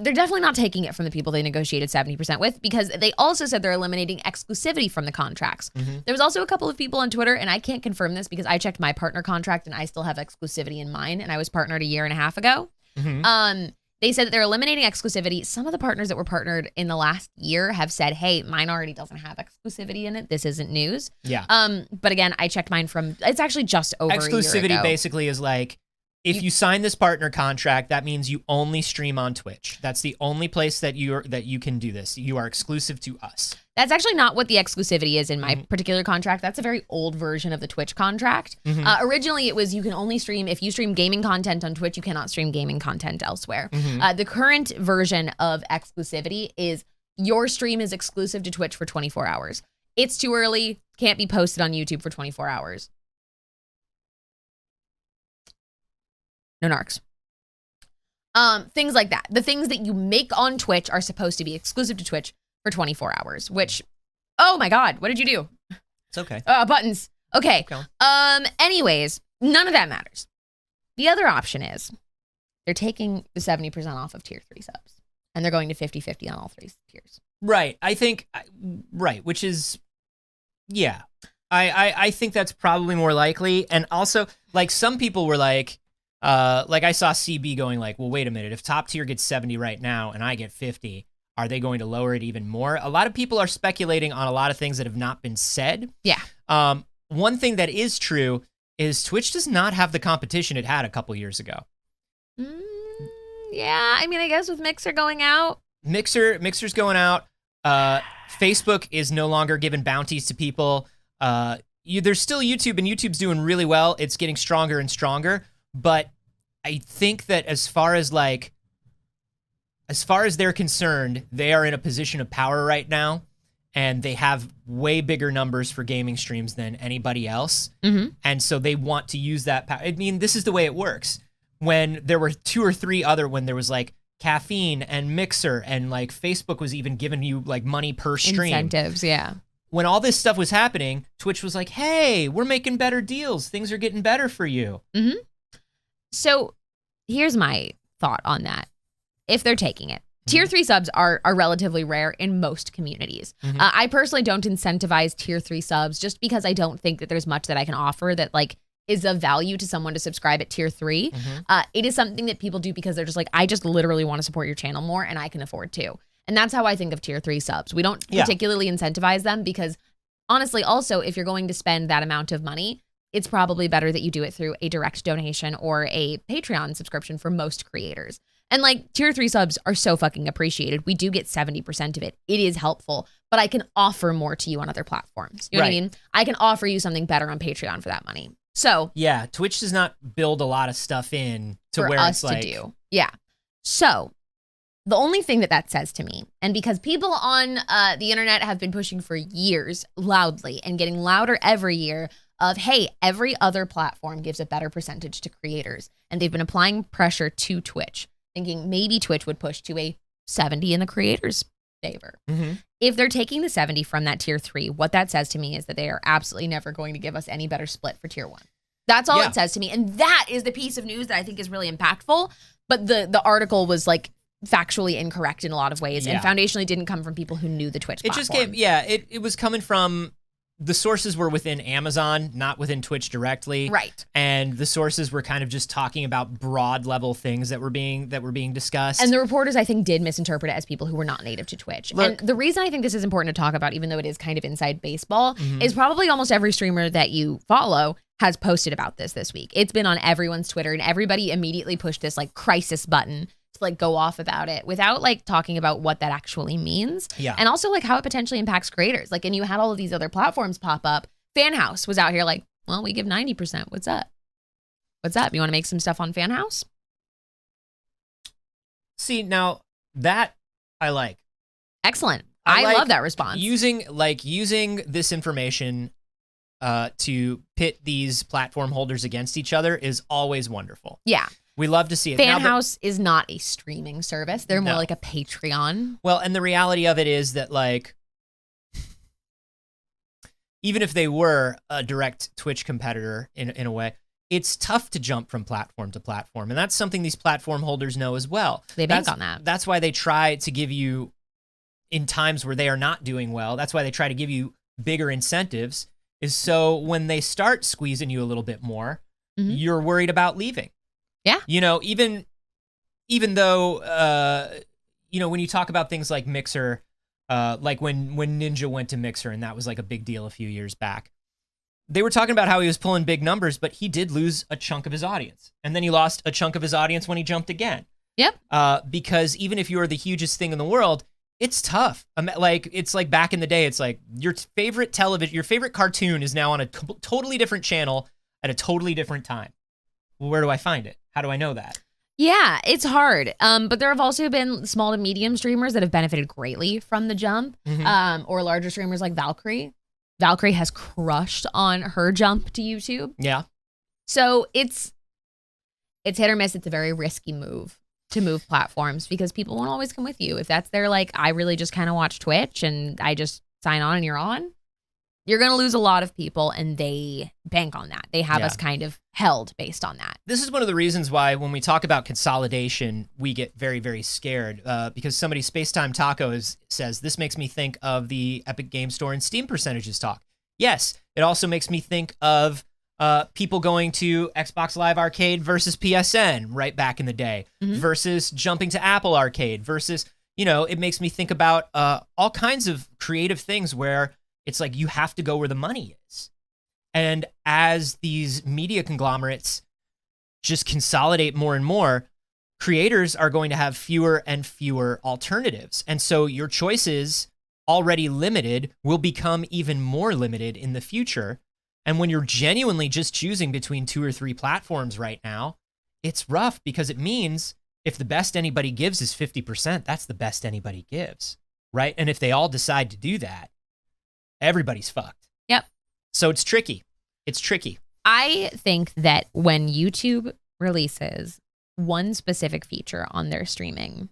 [SPEAKER 2] They're definitely not taking it from the people they negotiated 70% with, because they also said they're eliminating exclusivity from the contracts. There was also a couple of people on Twitter, and I can't confirm this because I checked my partner contract and I still have exclusivity in mine, and I was partnered a year and a half ago. They said that they're eliminating exclusivity. Some of the partners that were partnered in the last year have said, hey, mine already doesn't have exclusivity in it. This isn't news.
[SPEAKER 3] Yeah.
[SPEAKER 2] But again, I checked mine it's actually just over a year ago.
[SPEAKER 3] Exclusivity basically is like, if you sign this partner contract, that means you only stream on Twitch. That's the only place that you can do this. You are exclusive to us.
[SPEAKER 2] That's actually not what the exclusivity is in my particular contract. That's a very old version of the Twitch contract. Originally, it was you can only stream, if you stream gaming content on Twitch, you cannot stream gaming content elsewhere. The current version of exclusivity is your stream is exclusive to Twitch for 24 hours. It's too early, can't be posted on YouTube for 24 hours. No narcs. Things like that. The things that you make on Twitch are supposed to be exclusive to Twitch for 24 hours, which, oh my God, what did you do?
[SPEAKER 3] It's okay.
[SPEAKER 2] Buttons. Okay.
[SPEAKER 3] Go.
[SPEAKER 2] Anyways, none of that matters. The other option is they're taking the 70% off of tier 3 subs and they're going to 50-50 on all 3 tiers.
[SPEAKER 3] Right. I think, right, which is, yeah. I think that's probably more likely. And also, like, some people were like I saw CB going like, well, wait a minute, if top tier gets 70 right now and I get 50, are they going to lower it even more? A lot of people are speculating on a lot of things that have not been said.
[SPEAKER 2] Yeah.
[SPEAKER 3] One thing that is true is Twitch does not have the competition it had a couple years ago.
[SPEAKER 2] Yeah, I mean, I guess with Mixer going out.
[SPEAKER 3] Mixer's going out. Facebook is no longer giving bounties to people. There's still YouTube, and YouTube's doing really well. It's getting stronger and stronger. But I think that as far as they're concerned, they are in a position of power right now, and they have way bigger numbers for gaming streams than anybody else.
[SPEAKER 2] Mm-hmm.
[SPEAKER 3] And so they want to use that power. I mean, this is the way it works. When there were 2 or 3 when there was like Caffeine and Mixer, and like Facebook was even giving you like money per stream.
[SPEAKER 2] Incentives, yeah.
[SPEAKER 3] When all this stuff was happening, Twitch was like, hey, we're making better deals. Things are getting better for you.
[SPEAKER 2] Mm-hmm. So here's my thought on that. If they're taking it, tier 3 subs are relatively rare in most communities.
[SPEAKER 3] Mm-hmm.
[SPEAKER 2] I personally don't incentivize tier 3 subs just because I don't think that there's much that I can offer that like is of value to someone to subscribe at tier 3.
[SPEAKER 3] Mm-hmm.
[SPEAKER 2] It is something that people do because they're just like, I just literally want to support your channel more and I can afford to. And that's how I think of tier 3 subs. We don't particularly incentivize them because honestly, also, if you're going to spend that amount of money, it's probably better that you do it through a direct donation or a Patreon subscription for most creators. And like tier 3 subs are so fucking appreciated. We do get 70% of it. It is helpful, but I can offer more to you on other platforms. You know what I mean? I can offer you something better on Patreon for that money. So
[SPEAKER 3] yeah, Twitch does not build a lot of stuff in to where it's like,
[SPEAKER 2] to do. Yeah. So the only thing that says to me, and because people on the internet have been pushing for years loudly and getting louder every year of, hey, every other platform gives a better percentage to creators. And they've been applying pressure to Twitch, thinking maybe Twitch would push to a 70 in the creators' favor.
[SPEAKER 3] Mm-hmm.
[SPEAKER 2] If they're taking the 70 from that tier 3, what that says to me is that they are absolutely never going to give us any better split for tier 1. That's all it says to me. And that is the piece of news that I think is really impactful. But the article was like factually incorrect in a lot of ways and foundationally didn't come from people who knew the Twitch platform.
[SPEAKER 3] It was coming from, the sources were within Amazon, not within Twitch directly.
[SPEAKER 2] Right.
[SPEAKER 3] And the sources were kind of just talking about broad level things that were being discussed.
[SPEAKER 2] And the reporters, I think, did misinterpret it as people who were not native to Twitch.
[SPEAKER 3] Look,
[SPEAKER 2] and the reason I think this is important to talk about, even though it is kind of inside baseball, is probably almost every streamer that you follow has posted about this week. It's been on everyone's Twitter and everybody immediately pushed this like crisis button to like go off about it without like talking about what that actually means.
[SPEAKER 3] Yeah.
[SPEAKER 2] And also like how it potentially impacts creators. Like, and you had all of these other platforms pop up. Fan House was out here like, well, we give 90%. What's up? What's up? You want to make some stuff on Fan House?
[SPEAKER 3] See, now that I like.
[SPEAKER 2] Excellent. I
[SPEAKER 3] like
[SPEAKER 2] love that response.
[SPEAKER 3] Using this information to pit these platform holders against each other is always wonderful.
[SPEAKER 2] Yeah.
[SPEAKER 3] We love to see it.
[SPEAKER 2] Fan House is not a streaming service. They're more
[SPEAKER 3] No.
[SPEAKER 2] like a Patreon.
[SPEAKER 3] Well, and the reality of it is that like, even if they were a direct Twitch competitor in a way, it's tough to jump from platform to platform. And that's something these platform holders know as well.
[SPEAKER 2] They bank on that.
[SPEAKER 3] That's why they try to give you, in times where they are not doing well, that's why they try to give you bigger incentives, is so when they start squeezing you a little bit more, you're worried about leaving.
[SPEAKER 2] Yeah.
[SPEAKER 3] You know, even though, you know, when you talk about things like Mixer, like when Ninja went to Mixer, and that was like a big deal a few years back, they were talking about how he was pulling big numbers, but he did lose a chunk of his audience. And then he lost a chunk of his audience when he jumped again.
[SPEAKER 2] Yep.
[SPEAKER 3] Because even if you are the hugest thing in the world, it's tough. Like, it's like back in the day, it's like your favorite cartoon is now on a totally different channel at a totally different time. Well, where do I find it? How do I know that?
[SPEAKER 2] Yeah, it's hard. But there have also been small to medium streamers that have benefited greatly from the jump, or larger streamers like Valkyrie. Valkyrie has crushed on her jump to YouTube.
[SPEAKER 3] Yeah.
[SPEAKER 2] So it's hit or miss. It's a very risky move. to move platforms because people won't always come with you. If that's their like, I really just kind of watch Twitch and I just sign on and you're on, you're going to lose a lot of people, and they bank on that. They have us kind of held based on that.
[SPEAKER 3] This is one of the reasons why when we talk about consolidation, we get very, very scared because somebody, Spacetime Taco, says, this makes me think of the Epic Game Store and Steam percentages talk. Yes, it also makes me think of people going to Xbox Live Arcade versus PSN right back in the day versus jumping to Apple Arcade versus, it makes me think about all kinds of creative things where it's like you have to go where the money is. And as these media conglomerates just consolidate more and more, creators are going to have fewer and fewer alternatives. And so your choices, already limited, will become even more limited in the future. And when you're genuinely just choosing between 2 or 3 platforms right now, it's rough because it means if the best anybody gives is 50%, that's the best anybody gives, right? And if they all decide to do that, everybody's fucked.
[SPEAKER 2] Yep.
[SPEAKER 3] So it's tricky. It's tricky.
[SPEAKER 2] I think that when YouTube releases one specific feature on their streaming,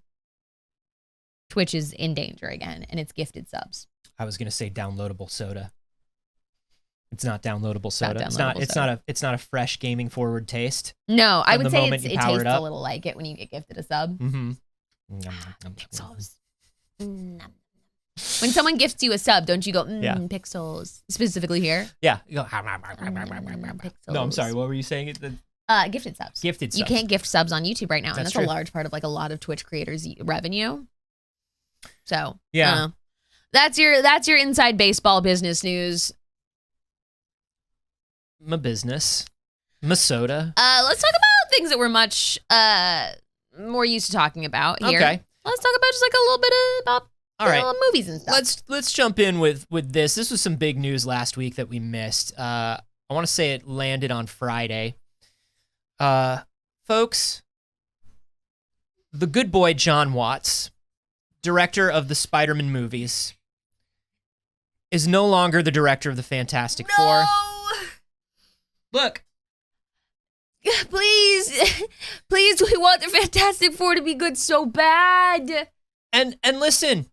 [SPEAKER 2] Twitch is in danger again, and it's gifted subs.
[SPEAKER 3] I was going to say downloadable soda. It's not downloadable soda. It's not a fresh gaming forward taste.
[SPEAKER 2] No, I would say it
[SPEAKER 3] it
[SPEAKER 2] tastes
[SPEAKER 3] up.
[SPEAKER 2] a little like it when you get gifted a sub.
[SPEAKER 3] Mm-hmm.
[SPEAKER 2] Pixels. When someone gifts you a sub, don't you go, pixels? Specifically here?
[SPEAKER 3] Yeah. You go, pixels. No, I'm sorry. What were you saying?
[SPEAKER 2] Gifted subs.
[SPEAKER 3] Gifted subs.
[SPEAKER 2] You can't gift subs on YouTube right now. And that's
[SPEAKER 3] true.
[SPEAKER 2] a large part of like a lot of Twitch creators' revenue. So,
[SPEAKER 3] yeah.
[SPEAKER 2] That's your inside baseball business news.
[SPEAKER 3] My business. My soda.
[SPEAKER 2] Let's talk about things that we're much more used to talking about here.
[SPEAKER 3] Okay.
[SPEAKER 2] Let's talk about just like a little bit about
[SPEAKER 3] all right.
[SPEAKER 2] movies and stuff.
[SPEAKER 3] Let's jump in with this. This was some big news last week that we missed. I want to say it landed on Friday. Folks, the good boy John Watts, director of the Spider-Man movies, is no longer the director of the Fantastic Four. Look.
[SPEAKER 2] Please, we want the Fantastic Four to be good so bad.
[SPEAKER 3] And listen.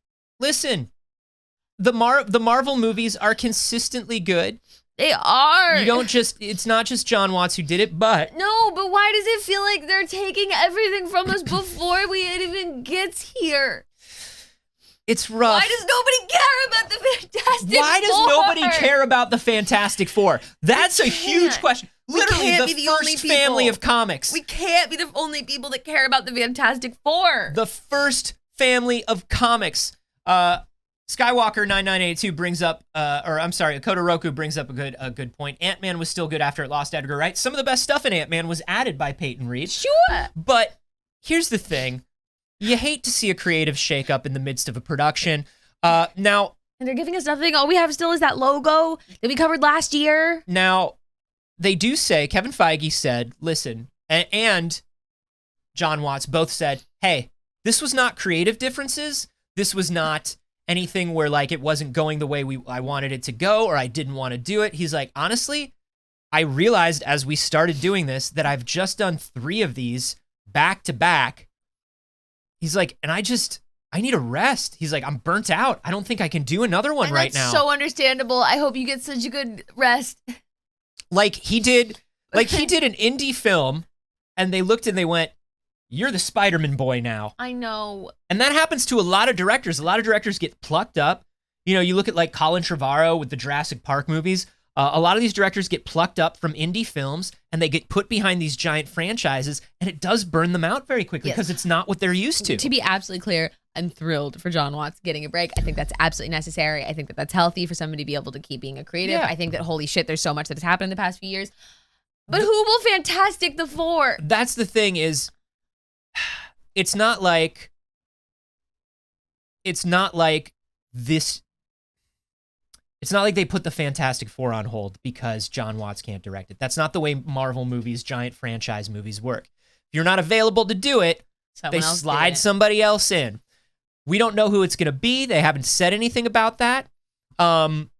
[SPEAKER 3] The Marvel movies are consistently good.
[SPEAKER 2] They are.
[SPEAKER 3] It's not just John Watts who did it, but
[SPEAKER 2] no, but why does it feel like they're taking everything from us before we even get here?
[SPEAKER 3] It's rough.
[SPEAKER 2] Why does nobody care about the Fantastic Four?
[SPEAKER 3] Why does nobody care about the Fantastic Four? That's a huge question. Literally the first family of comics.
[SPEAKER 2] We can't be the only people that care about the Fantastic Four.
[SPEAKER 3] The first family of comics. Skywalker9982 brings up, Kodoroku brings up a good point. Ant-Man was still good after it lost Edgar Wright. Some of the best stuff in Ant-Man was added by Peyton Reed.
[SPEAKER 2] Sure.
[SPEAKER 3] But here's the thing. You hate to see a creative shakeup in the midst of a production. Now...
[SPEAKER 2] And they're giving us nothing. All we have still is that logo that we covered last year.
[SPEAKER 3] Now, they do say, Kevin Feige said, listen, and John Watts both said, hey, this was not creative differences. This was not anything where like it wasn't going the way I wanted it to go or I didn't want to do it. He's like, honestly, I realized as we started doing this that I've just done 3 of these back to back. He's like, and I need a rest. He's like, I'm burnt out. I don't think I can do another one right now.
[SPEAKER 2] That's so understandable. I hope you get such a good rest.
[SPEAKER 3] Like he did an indie film and they looked and they went, you're the Spider-Man boy now.
[SPEAKER 2] I know.
[SPEAKER 3] And that happens to a lot of directors. A lot of directors get plucked up. You look at like Colin Trevorrow with the Jurassic Park movies. A lot of these directors get plucked up from indie films and they get put behind these giant franchises and it does burn them out very quickly because it's not what they're used to.
[SPEAKER 2] To be absolutely clear, I'm thrilled for John Watts getting a break. I think that's absolutely necessary. I think that that's healthy for somebody to be able to keep being a creative. Yeah. I think that holy shit, there's so much that has happened in the past few years. But who will Fantastic the Four?
[SPEAKER 3] That's the thing is, it's not like this. It's not like they put the Fantastic Four on hold because John Watts can't direct it. That's not the way Marvel movies, giant franchise movies work. If you're not available to do it, they slide somebody else in. We don't know who it's going to be. They haven't said anything about that. Kevin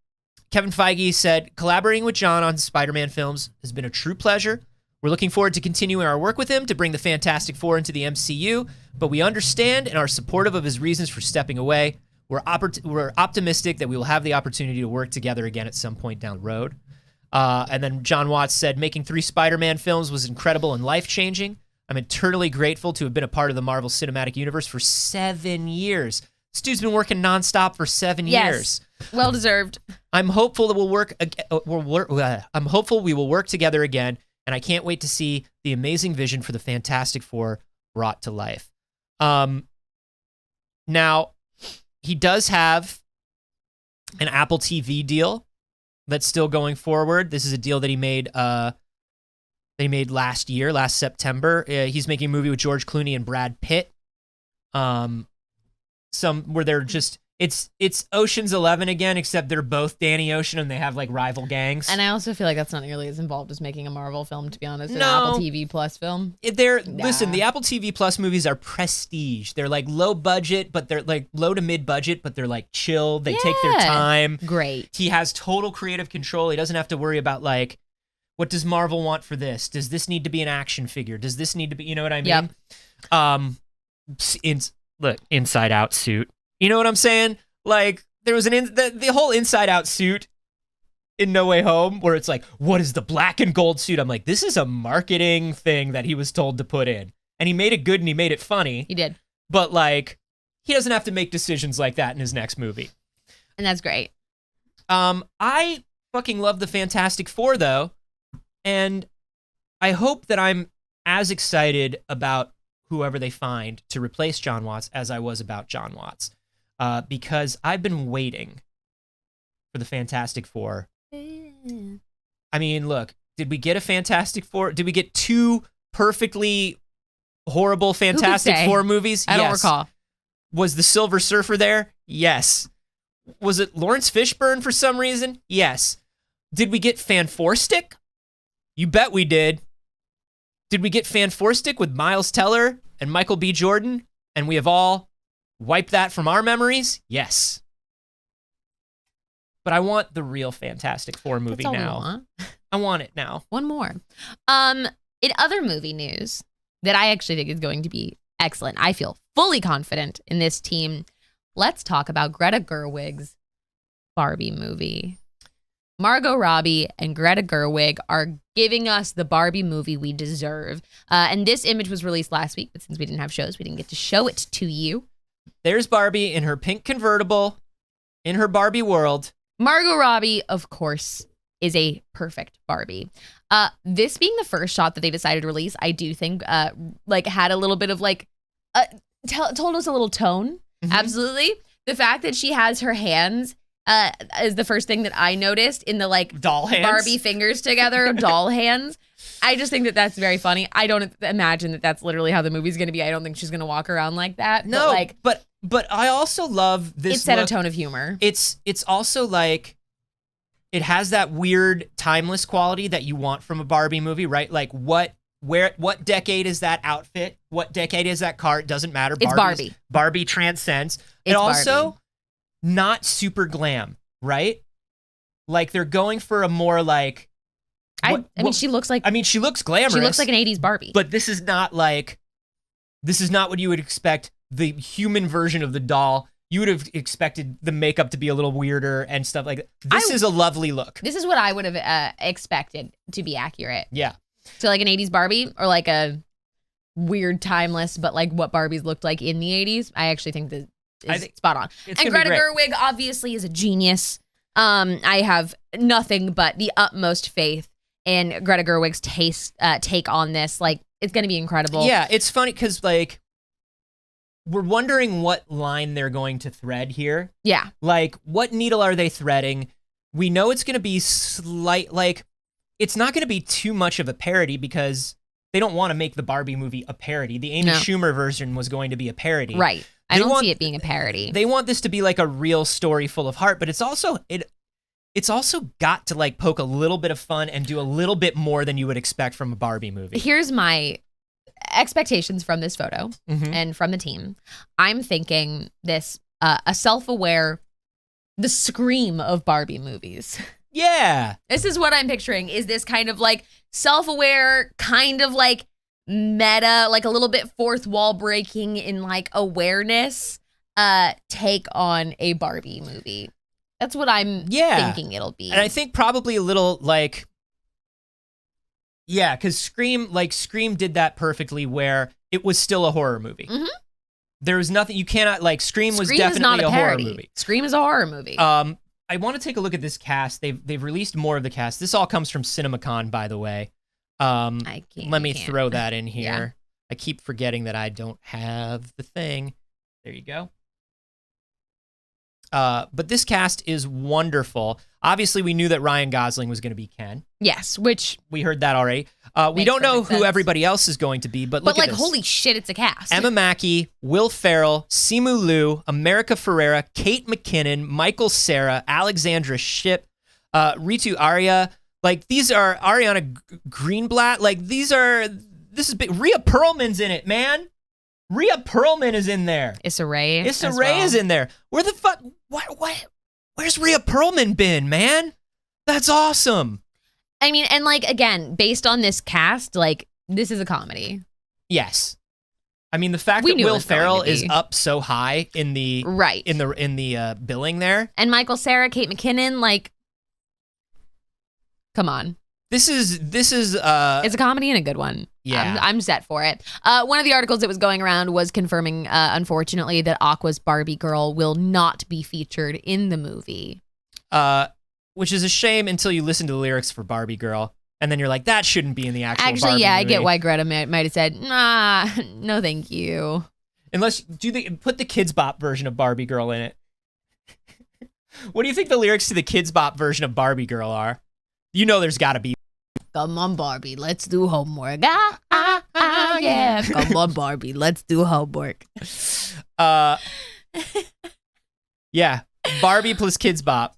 [SPEAKER 3] Feige said, collaborating with John on Spider-Man films has been a true pleasure. We're looking forward to continuing our work with him to bring the Fantastic Four into the MCU, but we understand and are supportive of his reasons for stepping away. We're optimistic that we will have the opportunity to work together again at some point down the road. And then John Watts said, making 3 Spider-Man films was incredible and life-changing. I'm eternally grateful to have been a part of the Marvel Cinematic Universe for 7 years. This dude's been working nonstop for 7 years.
[SPEAKER 2] Well deserved.
[SPEAKER 3] I'm hopeful that I'm hopeful we will work together again, and I can't wait to see the amazing vision for the Fantastic Four brought to life. Now, he does have an Apple TV deal that's still going forward. This is a deal that he made last September. He's making a movie with George Clooney and Brad Pitt. Where they're just it's Ocean's 11 again, except they're both Danny Ocean and they have like rival gangs.
[SPEAKER 2] And I also feel like that's not nearly as involved as making a Marvel film, to be honest. An
[SPEAKER 3] No.
[SPEAKER 2] Apple TV Plus film.
[SPEAKER 3] Listen, the Apple TV Plus movies are prestige. They're like low budget, but they're like low to mid budget, but they're like chill. They take their time.
[SPEAKER 2] Great.
[SPEAKER 3] He has total creative control. He doesn't have to worry about like, what does Marvel want for this? Does this need to be an action figure? Does this need to be, you know what I mean?
[SPEAKER 2] Yep.
[SPEAKER 3] Look, Inside Out suit. You know what I'm saying? Like, there was the whole Inside Out suit in No Way Home where it's like, what is the black and gold suit? I'm like, this is a marketing thing that he was told to put in. And he made it good and he made it funny.
[SPEAKER 2] He did.
[SPEAKER 3] But, like, he doesn't have to make decisions like that in his next movie.
[SPEAKER 2] And that's great.
[SPEAKER 3] I fucking love the Fantastic Four, though. And I hope that I'm as excited about whoever they find to replace John Watts as I was about John Watts. Because I've been waiting for the Fantastic Four. I mean, look, did we get a Fantastic Four? Did we get 2 perfectly horrible Fantastic Four movies?
[SPEAKER 2] I don't recall.
[SPEAKER 3] Was the Silver Surfer there? Yes. Was it Lawrence Fishburne for some reason? Yes. Did we get Fan-4-Stick? You bet we did. Did we get Fan-4-Stick with Miles Teller and Michael B. Jordan? And we have all wiped that from our memories? Yes. But I want the real Fantastic Four movie
[SPEAKER 2] That's all
[SPEAKER 3] now.
[SPEAKER 2] we want.
[SPEAKER 3] I want it now.
[SPEAKER 2] One more. In other movie news that I actually think is going to be excellent, I feel fully confident in this team. Let's talk about Greta Gerwig's Barbie movie. Margot Robbie and Greta Gerwig are giving us the Barbie movie we deserve. And this image was released last week, but since we didn't have shows, we didn't get to show it to you.
[SPEAKER 3] There's Barbie in her pink convertible, in her Barbie world.
[SPEAKER 2] Margot Robbie, of course, is a perfect Barbie. This being the first shot that they decided to release, I do think had a little bit of told us a little tone. Mm-hmm. Absolutely. The fact that she has her hands is the first thing that I noticed in the
[SPEAKER 3] doll hands.
[SPEAKER 2] Barbie fingers together, doll hands. I just think that that's very funny. I don't imagine that that's literally how the movie's going to be. I don't think she's going to walk around like that.
[SPEAKER 3] No, but I also love this.
[SPEAKER 2] It set a tone of humor.
[SPEAKER 3] It's also like it has that weird timeless quality that you want from a Barbie movie, right? Like what decade is that outfit? What decade is that car? It doesn't matter.
[SPEAKER 2] It's Barbie.
[SPEAKER 3] Barbie transcends.
[SPEAKER 2] It's
[SPEAKER 3] and also
[SPEAKER 2] Barbie.
[SPEAKER 3] Not super glam, right? Like they're going for a more like.
[SPEAKER 2] She looks like.
[SPEAKER 3] She looks glamorous.
[SPEAKER 2] She looks like an 80s Barbie.
[SPEAKER 3] But this is not what you would expect the human version of the doll. You would have expected the makeup to be a little weirder and stuff like that. This is a lovely look.
[SPEAKER 2] This is what I would have expected to be accurate.
[SPEAKER 3] Yeah.
[SPEAKER 2] an 80s Barbie or like a weird timeless, but like what Barbies looked like in the 80s. I actually think that is spot on. And Greta Gerwig obviously is a genius. I have nothing but the utmost faith in Greta Gerwig's take on this. Like, it's going to be incredible.
[SPEAKER 3] Yeah, it's funny because like we're wondering what line they're going to thread here.
[SPEAKER 2] Yeah.
[SPEAKER 3] Like, what needle are they threading? We know it's going to be it's not going to be too much of a parody because they don't want to make the Barbie movie a parody. The Amy Schumer version was going to be a parody.
[SPEAKER 2] Right. I don't see it being a parody.
[SPEAKER 3] They want this to be like a real story full of heart, but it's also got to like poke a little bit of fun and do a little bit more than you would expect from a Barbie movie.
[SPEAKER 2] Here's my expectations from this photo and from the team. I'm thinking this a self-aware, the Scream of Barbie movies.
[SPEAKER 3] Yeah.
[SPEAKER 2] This is what I'm picturing, is this kind of like self-aware, kind of like meta, like a little bit fourth wall breaking in like awareness take on a Barbie movie. That's what I'm thinking it'll be.
[SPEAKER 3] And I think probably a little like, yeah, because Scream did that perfectly where it was still a horror movie.
[SPEAKER 2] Mm-hmm.
[SPEAKER 3] There was nothing, you cannot, like, Scream was
[SPEAKER 2] Scream
[SPEAKER 3] definitely
[SPEAKER 2] is not
[SPEAKER 3] a horror
[SPEAKER 2] parody.
[SPEAKER 3] movie.
[SPEAKER 2] Scream is a horror movie.
[SPEAKER 3] I want to take a look at this cast. They've released more of the cast. This all comes from CinemaCon, by the way. Let me throw that in here.
[SPEAKER 2] Yeah.
[SPEAKER 3] I keep forgetting that I don't have the thing. There you go. But this cast is wonderful. Obviously, we knew that Ryan Gosling was going to be Ken.
[SPEAKER 2] Yes, which
[SPEAKER 3] we heard that already. We don't know who everybody else is going to be, but look at this.
[SPEAKER 2] Holy shit, it's a cast.
[SPEAKER 3] Emma Mackey, Will Ferrell, Simu Liu, America Ferrera, Kate McKinnon, Michael Cera, Alexandra Shipp, Ritu Arya. Like, these are Ariana Greenblatt. Like, this is big. Rhea Perlman's in it, man. Rhea Perlman is in there.
[SPEAKER 2] Issa Rae.
[SPEAKER 3] Issa Rae is in there. Where the fuck? What? Where's Rhea Perlman been, man? That's awesome.
[SPEAKER 2] I mean, and like, again, based on this cast, like, this is a comedy.
[SPEAKER 3] Yes. I mean, the fact that Will Ferrell is up so high in the in the billing there,
[SPEAKER 2] and Michael Cera, Kate McKinnon, like, come on.
[SPEAKER 3] This is it's
[SPEAKER 2] a comedy and a good one.
[SPEAKER 3] Yeah.
[SPEAKER 2] I'm set for it. One of the articles that was going around was confirming, unfortunately, that Aqua's Barbie girl will not be featured in the movie.
[SPEAKER 3] Which is a shame until you listen to the lyrics for Barbie Girl, and then you're like, that shouldn't be in the actual Barbie movie.
[SPEAKER 2] I get why Greta might have said, nah, no thank you.
[SPEAKER 3] Unless, put the Kids Bop version of Barbie Girl in it. What do you think the lyrics to the Kids Bop version of Barbie Girl are? You know there's gotta be.
[SPEAKER 2] Come on, Barbie, let's do homework. Yeah. Come on, Barbie, let's do homework.
[SPEAKER 3] Yeah, Barbie plus Kids Bop.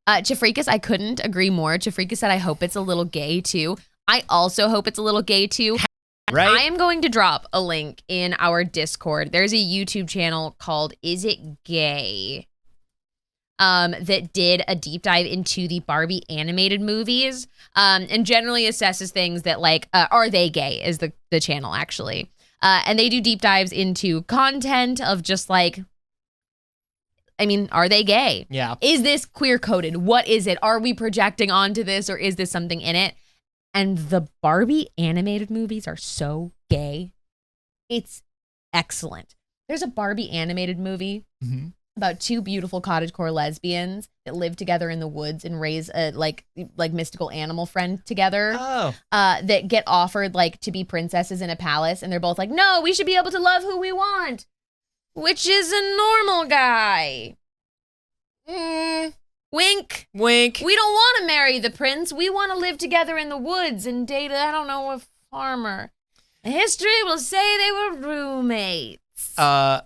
[SPEAKER 2] Chafrikas, I couldn't agree more. Chafrikas said, I hope it's a little gay too. I also hope it's a little gay too.
[SPEAKER 3] Right?
[SPEAKER 2] I am going to drop a link in our Discord. There's a YouTube channel called Is It Gay? That did a deep dive into the Barbie animated movies, and generally assesses things that like, are they gay is the channel actually. And they do deep dives into content of just like, I mean, are they gay?
[SPEAKER 3] Yeah.
[SPEAKER 2] Is this queer coded? What is it? Are we projecting onto this or is this something in it? And the Barbie animated movies are so gay. It's excellent. There's a Barbie animated movie about two beautiful cottagecore lesbians that live together in the woods and raise a like mystical animal friend together.
[SPEAKER 3] Oh.
[SPEAKER 2] That get offered like to be princesses in a palace, and they're both like, no, we should be able to love who we want, which is a normal guy. Wink.
[SPEAKER 3] Wink.
[SPEAKER 2] We don't want to marry the prince. We want to live together in the woods and date, I don't know, a farmer. History will say they were roommates.
[SPEAKER 3] I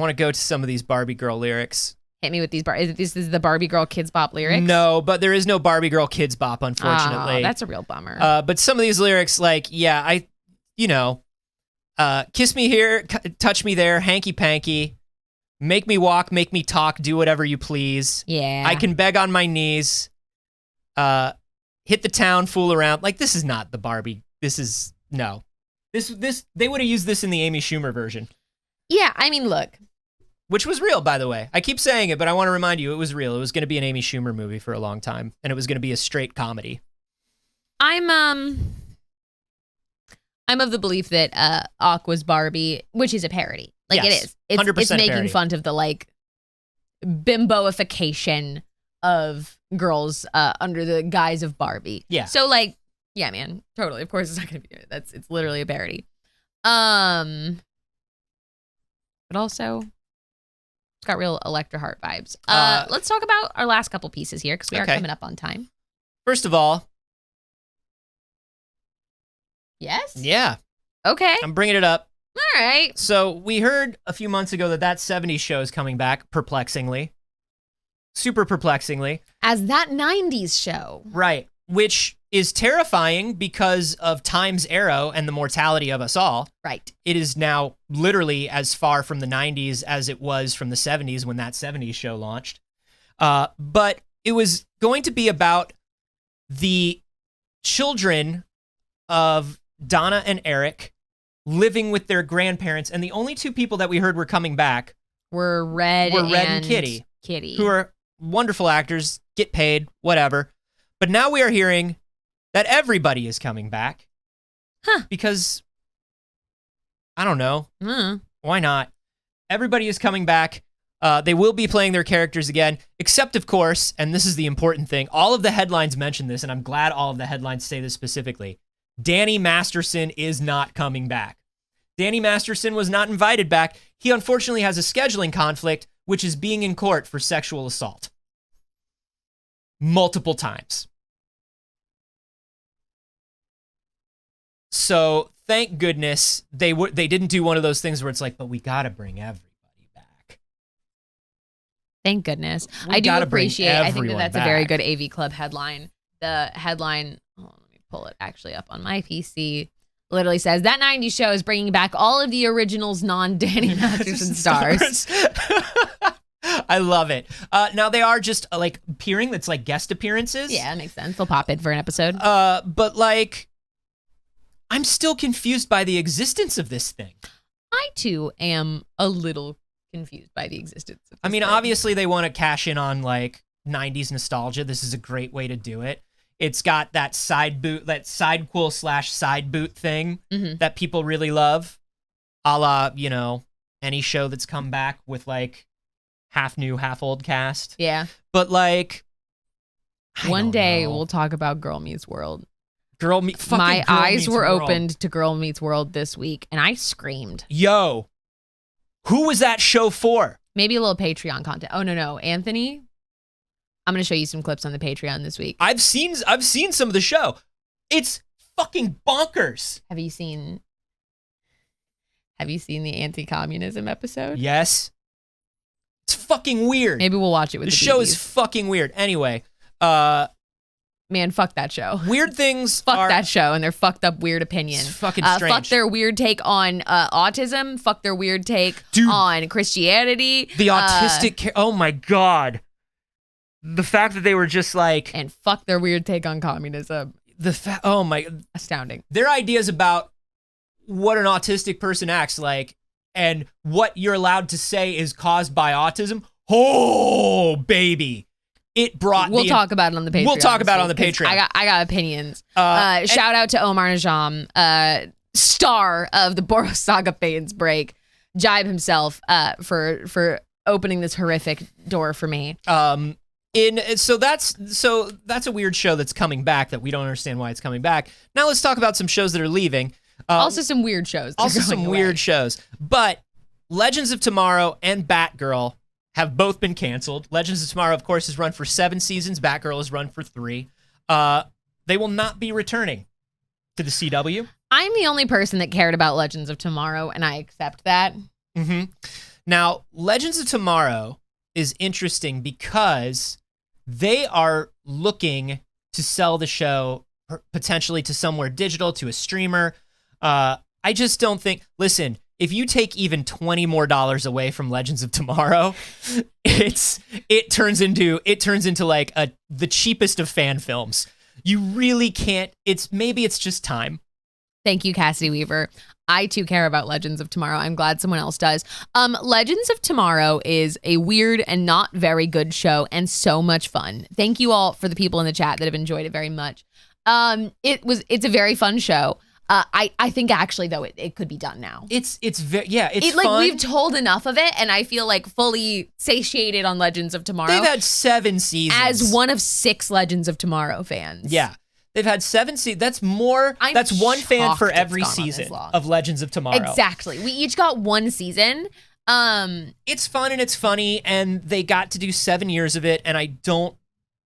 [SPEAKER 3] want to go to some of these Barbie Girl lyrics.
[SPEAKER 2] Hit me with these. This is the Barbie Girl Kids Bop lyrics?
[SPEAKER 3] No, but there is no Barbie Girl Kids Bop, unfortunately.
[SPEAKER 2] Oh, that's a real bummer.
[SPEAKER 3] But some of these lyrics, like, yeah, kiss me here, touch me there, hanky panky, make me walk, make me talk, do whatever you please.
[SPEAKER 2] Yeah.
[SPEAKER 3] I can beg on my knees. Hit the town, fool around. Like, this is not the Barbie. This is no. This they would have used this in the Amy Schumer version.
[SPEAKER 2] Yeah, I mean, look.
[SPEAKER 3] Which was real, by the way. I keep saying it, but I want to remind you, it was real. It was going to be an Amy Schumer movie for a long time, and it was going to be a straight comedy.
[SPEAKER 2] I'm of the belief that Aqua's Barbie, which is a parody. Like,
[SPEAKER 3] yes,
[SPEAKER 2] it is. It's
[SPEAKER 3] 100%
[SPEAKER 2] making
[SPEAKER 3] parody.
[SPEAKER 2] fun of the, like, bimboification of girls under the guise of Barbie.
[SPEAKER 3] Yeah.
[SPEAKER 2] So, like, yeah, man, totally. Of course it's not going to be. It's literally a parody. But also, it's got real Electra Heart vibes. Let's talk about our last couple pieces here because we are coming up on time.
[SPEAKER 3] First of all.
[SPEAKER 2] Yes?
[SPEAKER 3] Yeah.
[SPEAKER 2] Okay.
[SPEAKER 3] I'm bringing it up.
[SPEAKER 2] All right.
[SPEAKER 3] So we heard a few months ago that 70s show is coming back, perplexingly. Super perplexingly.
[SPEAKER 2] As that 90s show.
[SPEAKER 3] Right. Which is terrifying because of time's arrow and the mortality of us all.
[SPEAKER 2] Right.
[SPEAKER 3] It is now literally as far from the 90s as it was from the 70s when that 70s show launched. But it was going to be about the children of Donna and Eric living with their grandparents, and the only two people that we heard were coming back
[SPEAKER 2] were Red
[SPEAKER 3] and Kitty. Who are wonderful actors, get paid, whatever. But now we are hearing that everybody is coming back.
[SPEAKER 2] Huh.
[SPEAKER 3] Because, I don't know.
[SPEAKER 2] Mm.
[SPEAKER 3] Why not? Everybody is coming back. They will be playing their characters again, except, of course, and this is the important thing, all of the headlines mention this, and I'm glad all of the headlines say this specifically. Danny Masterson is not coming back. Danny Masterson was not invited back. He unfortunately has a scheduling conflict, which is being in court for sexual assault. Multiple times. So, thank goodness they didn't do one of those things where it's like, but we gotta bring everybody back.
[SPEAKER 2] Thank goodness.
[SPEAKER 3] We
[SPEAKER 2] I do
[SPEAKER 3] gotta bring
[SPEAKER 2] appreciate. I think
[SPEAKER 3] everyone
[SPEAKER 2] that's a very
[SPEAKER 3] back.
[SPEAKER 2] good AV Club headline. The headline. Oh, let me pull it actually up on my PC. Literally says that 90s show is bringing back all of the originals non-Danny Masterson stars.
[SPEAKER 3] I love it. Now they are just like appearing. That's like guest appearances.
[SPEAKER 2] Yeah, that makes sense. They'll pop in for an episode.
[SPEAKER 3] But like, I'm still confused by the existence of this thing.
[SPEAKER 2] I too am a little confused by the existence of this
[SPEAKER 3] I mean,
[SPEAKER 2] thing.
[SPEAKER 3] obviously they want to cash in on like 90s nostalgia. This is a great way to do it. It's got that side boot, that side quill / side boot thing that people really love. A la, you know, any show that's come back with like half new, half old cast.
[SPEAKER 2] Yeah.
[SPEAKER 3] But like,
[SPEAKER 2] One day we'll talk about Girl Meets World. My eyes were opened to Girl Meets World this week, and I screamed.
[SPEAKER 3] Yo, who was that show for?
[SPEAKER 2] Maybe a little Patreon content. Oh, no. Anthony, I'm going to show you some clips on the Patreon this week.
[SPEAKER 3] I've seen some of the show. It's fucking bonkers.
[SPEAKER 2] Have you seen the anti-communism episode?
[SPEAKER 3] Yes. It's fucking weird.
[SPEAKER 2] Maybe we'll watch it with
[SPEAKER 3] the
[SPEAKER 2] the
[SPEAKER 3] show
[SPEAKER 2] BBs.
[SPEAKER 3] is fucking weird. Anyway,
[SPEAKER 2] man, fuck that show.
[SPEAKER 3] weird things
[SPEAKER 2] Fuck that show and their fucked up weird opinions.
[SPEAKER 3] It's fucking strange.
[SPEAKER 2] Fuck their weird take on autism. Fuck their weird take on Christianity.
[SPEAKER 3] The autistic oh my god. The fact that they were just like,
[SPEAKER 2] and fuck their weird take on communism.
[SPEAKER 3] oh my,
[SPEAKER 2] Astounding.
[SPEAKER 3] their ideas about what an autistic person acts like and what you're allowed to say is caused by autism. Oh baby, it brought.
[SPEAKER 2] We'll talk about it on the Patreon.
[SPEAKER 3] We'll talk about it on the Patreon.
[SPEAKER 2] I got opinions. Shout out to Omar Najam, star of the Boros Saga Fans break, Jibe himself, for opening this horrific door for me.
[SPEAKER 3] So that's a weird show that's coming back that we don't understand why it's coming back. Now let's talk about some shows that are leaving.
[SPEAKER 2] Also some weird shows.
[SPEAKER 3] Also some weird shows. But Legends of Tomorrow and Batgirl have both been canceled. Legends of Tomorrow, of course, has run for 7 seasons. Batgirl has run for 3. They will not be returning to the CW.
[SPEAKER 2] I'm the only person that cared about Legends of Tomorrow, and I accept that.
[SPEAKER 3] Mm-hmm. Now, Legends of Tomorrow is interesting because they are looking to sell the show potentially to somewhere digital, to a streamer. I just don't think, listen, if you take even $20 more away from Legends of Tomorrow, it turns into like the cheapest of fan films. You really can't, maybe it's just time.
[SPEAKER 2] Thank you, Cassidy Weaver. I too care about Legends of Tomorrow. I'm glad someone else does. Legends of Tomorrow is a weird and not very good show and so much fun. Thank you all for the people in the chat that have enjoyed it very much. It's a very fun show. I think actually though it could be done now.
[SPEAKER 3] It's fun.
[SPEAKER 2] Like we've told enough of it, and I feel like fully satiated on Legends of Tomorrow.
[SPEAKER 3] They've had 7 seasons
[SPEAKER 2] as one of 6 Legends of Tomorrow fans.
[SPEAKER 3] Yeah. They've had 7 seasons. That's more. That's one fan for every season of Legends of Tomorrow.
[SPEAKER 2] Exactly. We each got 1 season.
[SPEAKER 3] It's fun and it's funny, and they got to do 7 years of it. And I don't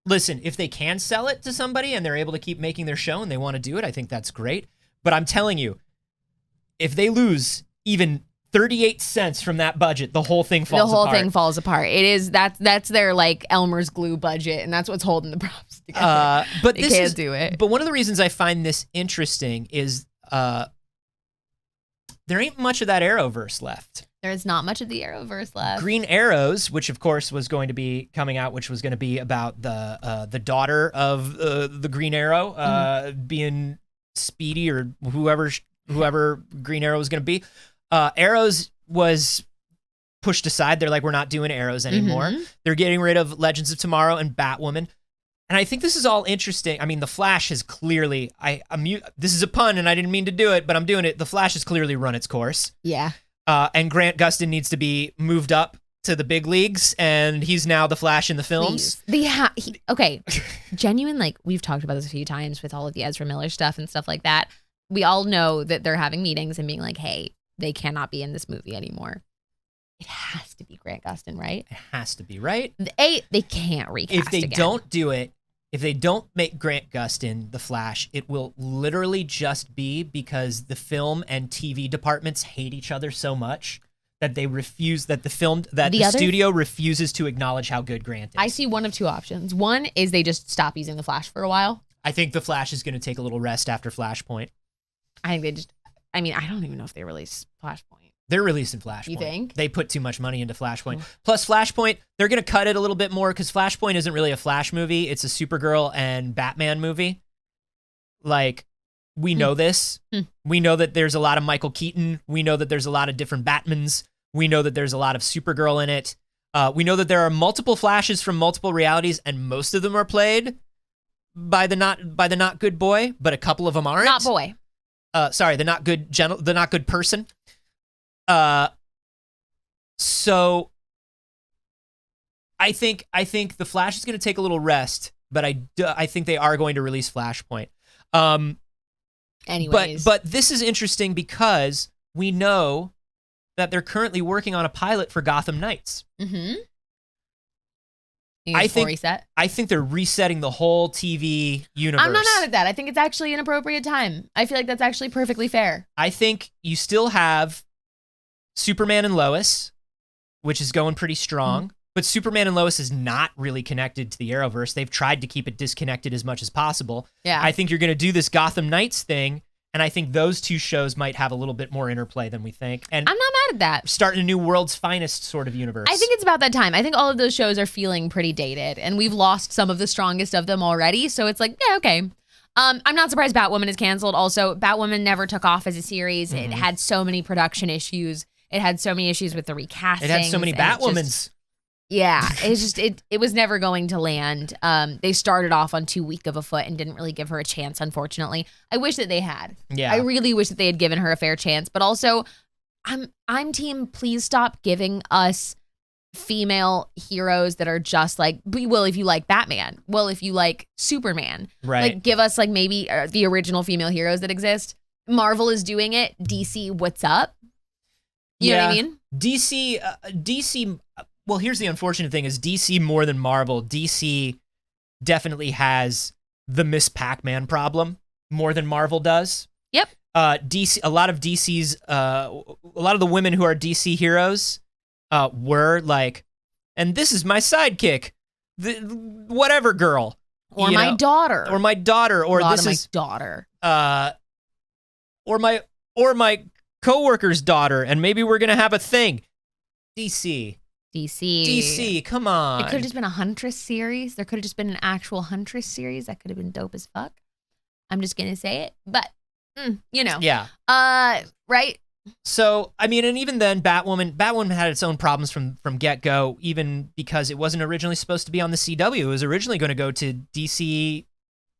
[SPEAKER 3] listen. If they can sell it to somebody and they're able to keep making their show and they want to do it, I think that's great. But I'm telling you, if they lose even 38 cents from that budget, the whole thing falls apart.
[SPEAKER 2] The whole thing falls apart. It is that's their like Elmer's glue budget, and that's what's holding the props together.
[SPEAKER 3] But
[SPEAKER 2] they can't do it.
[SPEAKER 3] But one of the reasons I find this interesting is there ain't much of that Arrowverse left.
[SPEAKER 2] There's not much of the Arrowverse left.
[SPEAKER 3] Green Arrows, which of course was going to be coming out, which was going to be about the daughter of the Green Arrow being Speedy or whoever Green Arrow was going to be. Arrows was pushed aside. They're like, we're not doing Arrows anymore. They're getting rid of Legends of Tomorrow and Batwoman. And I think this is all interesting. I mean, The Flash has clearly, this is a pun and I didn't mean to do it, but I'm doing it. The Flash has clearly run its course.
[SPEAKER 2] Yeah.
[SPEAKER 3] And Grant Gustin needs to be moved up to the big leagues, and he's now the Flash in the films.
[SPEAKER 2] Okay, genuine, like, we've talked about this a few times with all of the Ezra Miller stuff and stuff like that. We all know that they're having meetings and being like, hey, they cannot be in this movie anymore. It has to be Grant Gustin, right?
[SPEAKER 3] It has to be, right?
[SPEAKER 2] They can't recast
[SPEAKER 3] If they
[SPEAKER 2] again.
[SPEAKER 3] don't do it, if they don't make Grant Gustin the Flash, it will literally just be because the film and TV departments hate each other so much that they refuse, that the studio refuses to acknowledge how good Grant is.
[SPEAKER 2] I see one of two options. One is they just stop using the Flash for a while.
[SPEAKER 3] I think the Flash is going to take a little rest after Flashpoint.
[SPEAKER 2] I don't even know if they release Flashpoint.
[SPEAKER 3] They're releasing Flashpoint.
[SPEAKER 2] You think?
[SPEAKER 3] They put too much money into Flashpoint. Plus, Flashpoint, they're going to cut it a little bit more because Flashpoint isn't really a Flash movie. It's a Supergirl and Batman movie. Like, we know this. We know that there's a lot of Michael Keaton. We know that there's a lot of different Batmans. We know that there's a lot of Supergirl in it. We know that there are multiple Flashes from multiple realities, and most of them are played by the not good boy, but a couple of them aren't.
[SPEAKER 2] Not boy.
[SPEAKER 3] Sorry, the not good person. So I think the Flash is going to take a little rest, but I think they are going to release Flashpoint.
[SPEAKER 2] Anyways,
[SPEAKER 3] but this is interesting because we know that they're currently working on a pilot for Gotham Knights. I think they're resetting the whole TV universe.
[SPEAKER 2] I'm not mad at that. I think it's actually an appropriate time. I feel like that's actually perfectly fair.
[SPEAKER 3] I think you still have Superman and Lois, which is going pretty strong. But Superman and Lois is not really connected to the Arrowverse. They've tried to keep it disconnected as much as possible.
[SPEAKER 2] Yeah.
[SPEAKER 3] I think you're going to do this Gotham Knights thing, and I think those two shows might have a little bit more interplay than we think. And
[SPEAKER 2] I'm not mad at that.
[SPEAKER 3] Starting a new World's Finest sort of universe.
[SPEAKER 2] I think it's about that time. I think all of those shows are feeling pretty dated, and we've lost some of the strongest of them already. So it's like, yeah, okay. I'm not surprised Batwoman is canceled. Also, Batwoman never took off as a series. It had so many production issues. It had so many issues with the recasting.
[SPEAKER 3] It had so many Batwomans.
[SPEAKER 2] Yeah, it's just it was never going to land. They started off on too weak of a foot and didn't really give her a chance, unfortunately. I wish that they had.
[SPEAKER 3] Yeah.
[SPEAKER 2] I really wish that they had given her a fair chance. But also, I'm team, please stop giving us female heroes that are just like, well, if you like Batman, well, if you like Superman,
[SPEAKER 3] right?
[SPEAKER 2] Like, give us like maybe the original female heroes that exist. Marvel is doing it. DC, what's up? You know what I mean?
[SPEAKER 3] DC. Well, here's the unfortunate thing: is DC more than Marvel. DC definitely has the Miss Pac-Man problem more than Marvel does.
[SPEAKER 2] Yep.
[SPEAKER 3] DC. A lot of DC's. A lot of the women who are DC heroes were like, and this is my sidekick, the whatever girl,
[SPEAKER 2] or my daughter,
[SPEAKER 3] or my daughter, or this is
[SPEAKER 2] my daughter,
[SPEAKER 3] or my coworker's daughter, and maybe we're gonna have a thing. DC, come on.
[SPEAKER 2] It could have just been a Huntress series. There could have just been an actual Huntress series. That could have been dope as fuck. I'm just gonna say it, but you know,
[SPEAKER 3] yeah.
[SPEAKER 2] Right.
[SPEAKER 3] So I mean, and even then, Batwoman had its own problems from get go, even because it wasn't originally supposed to be on the CW. It was originally going to go to DC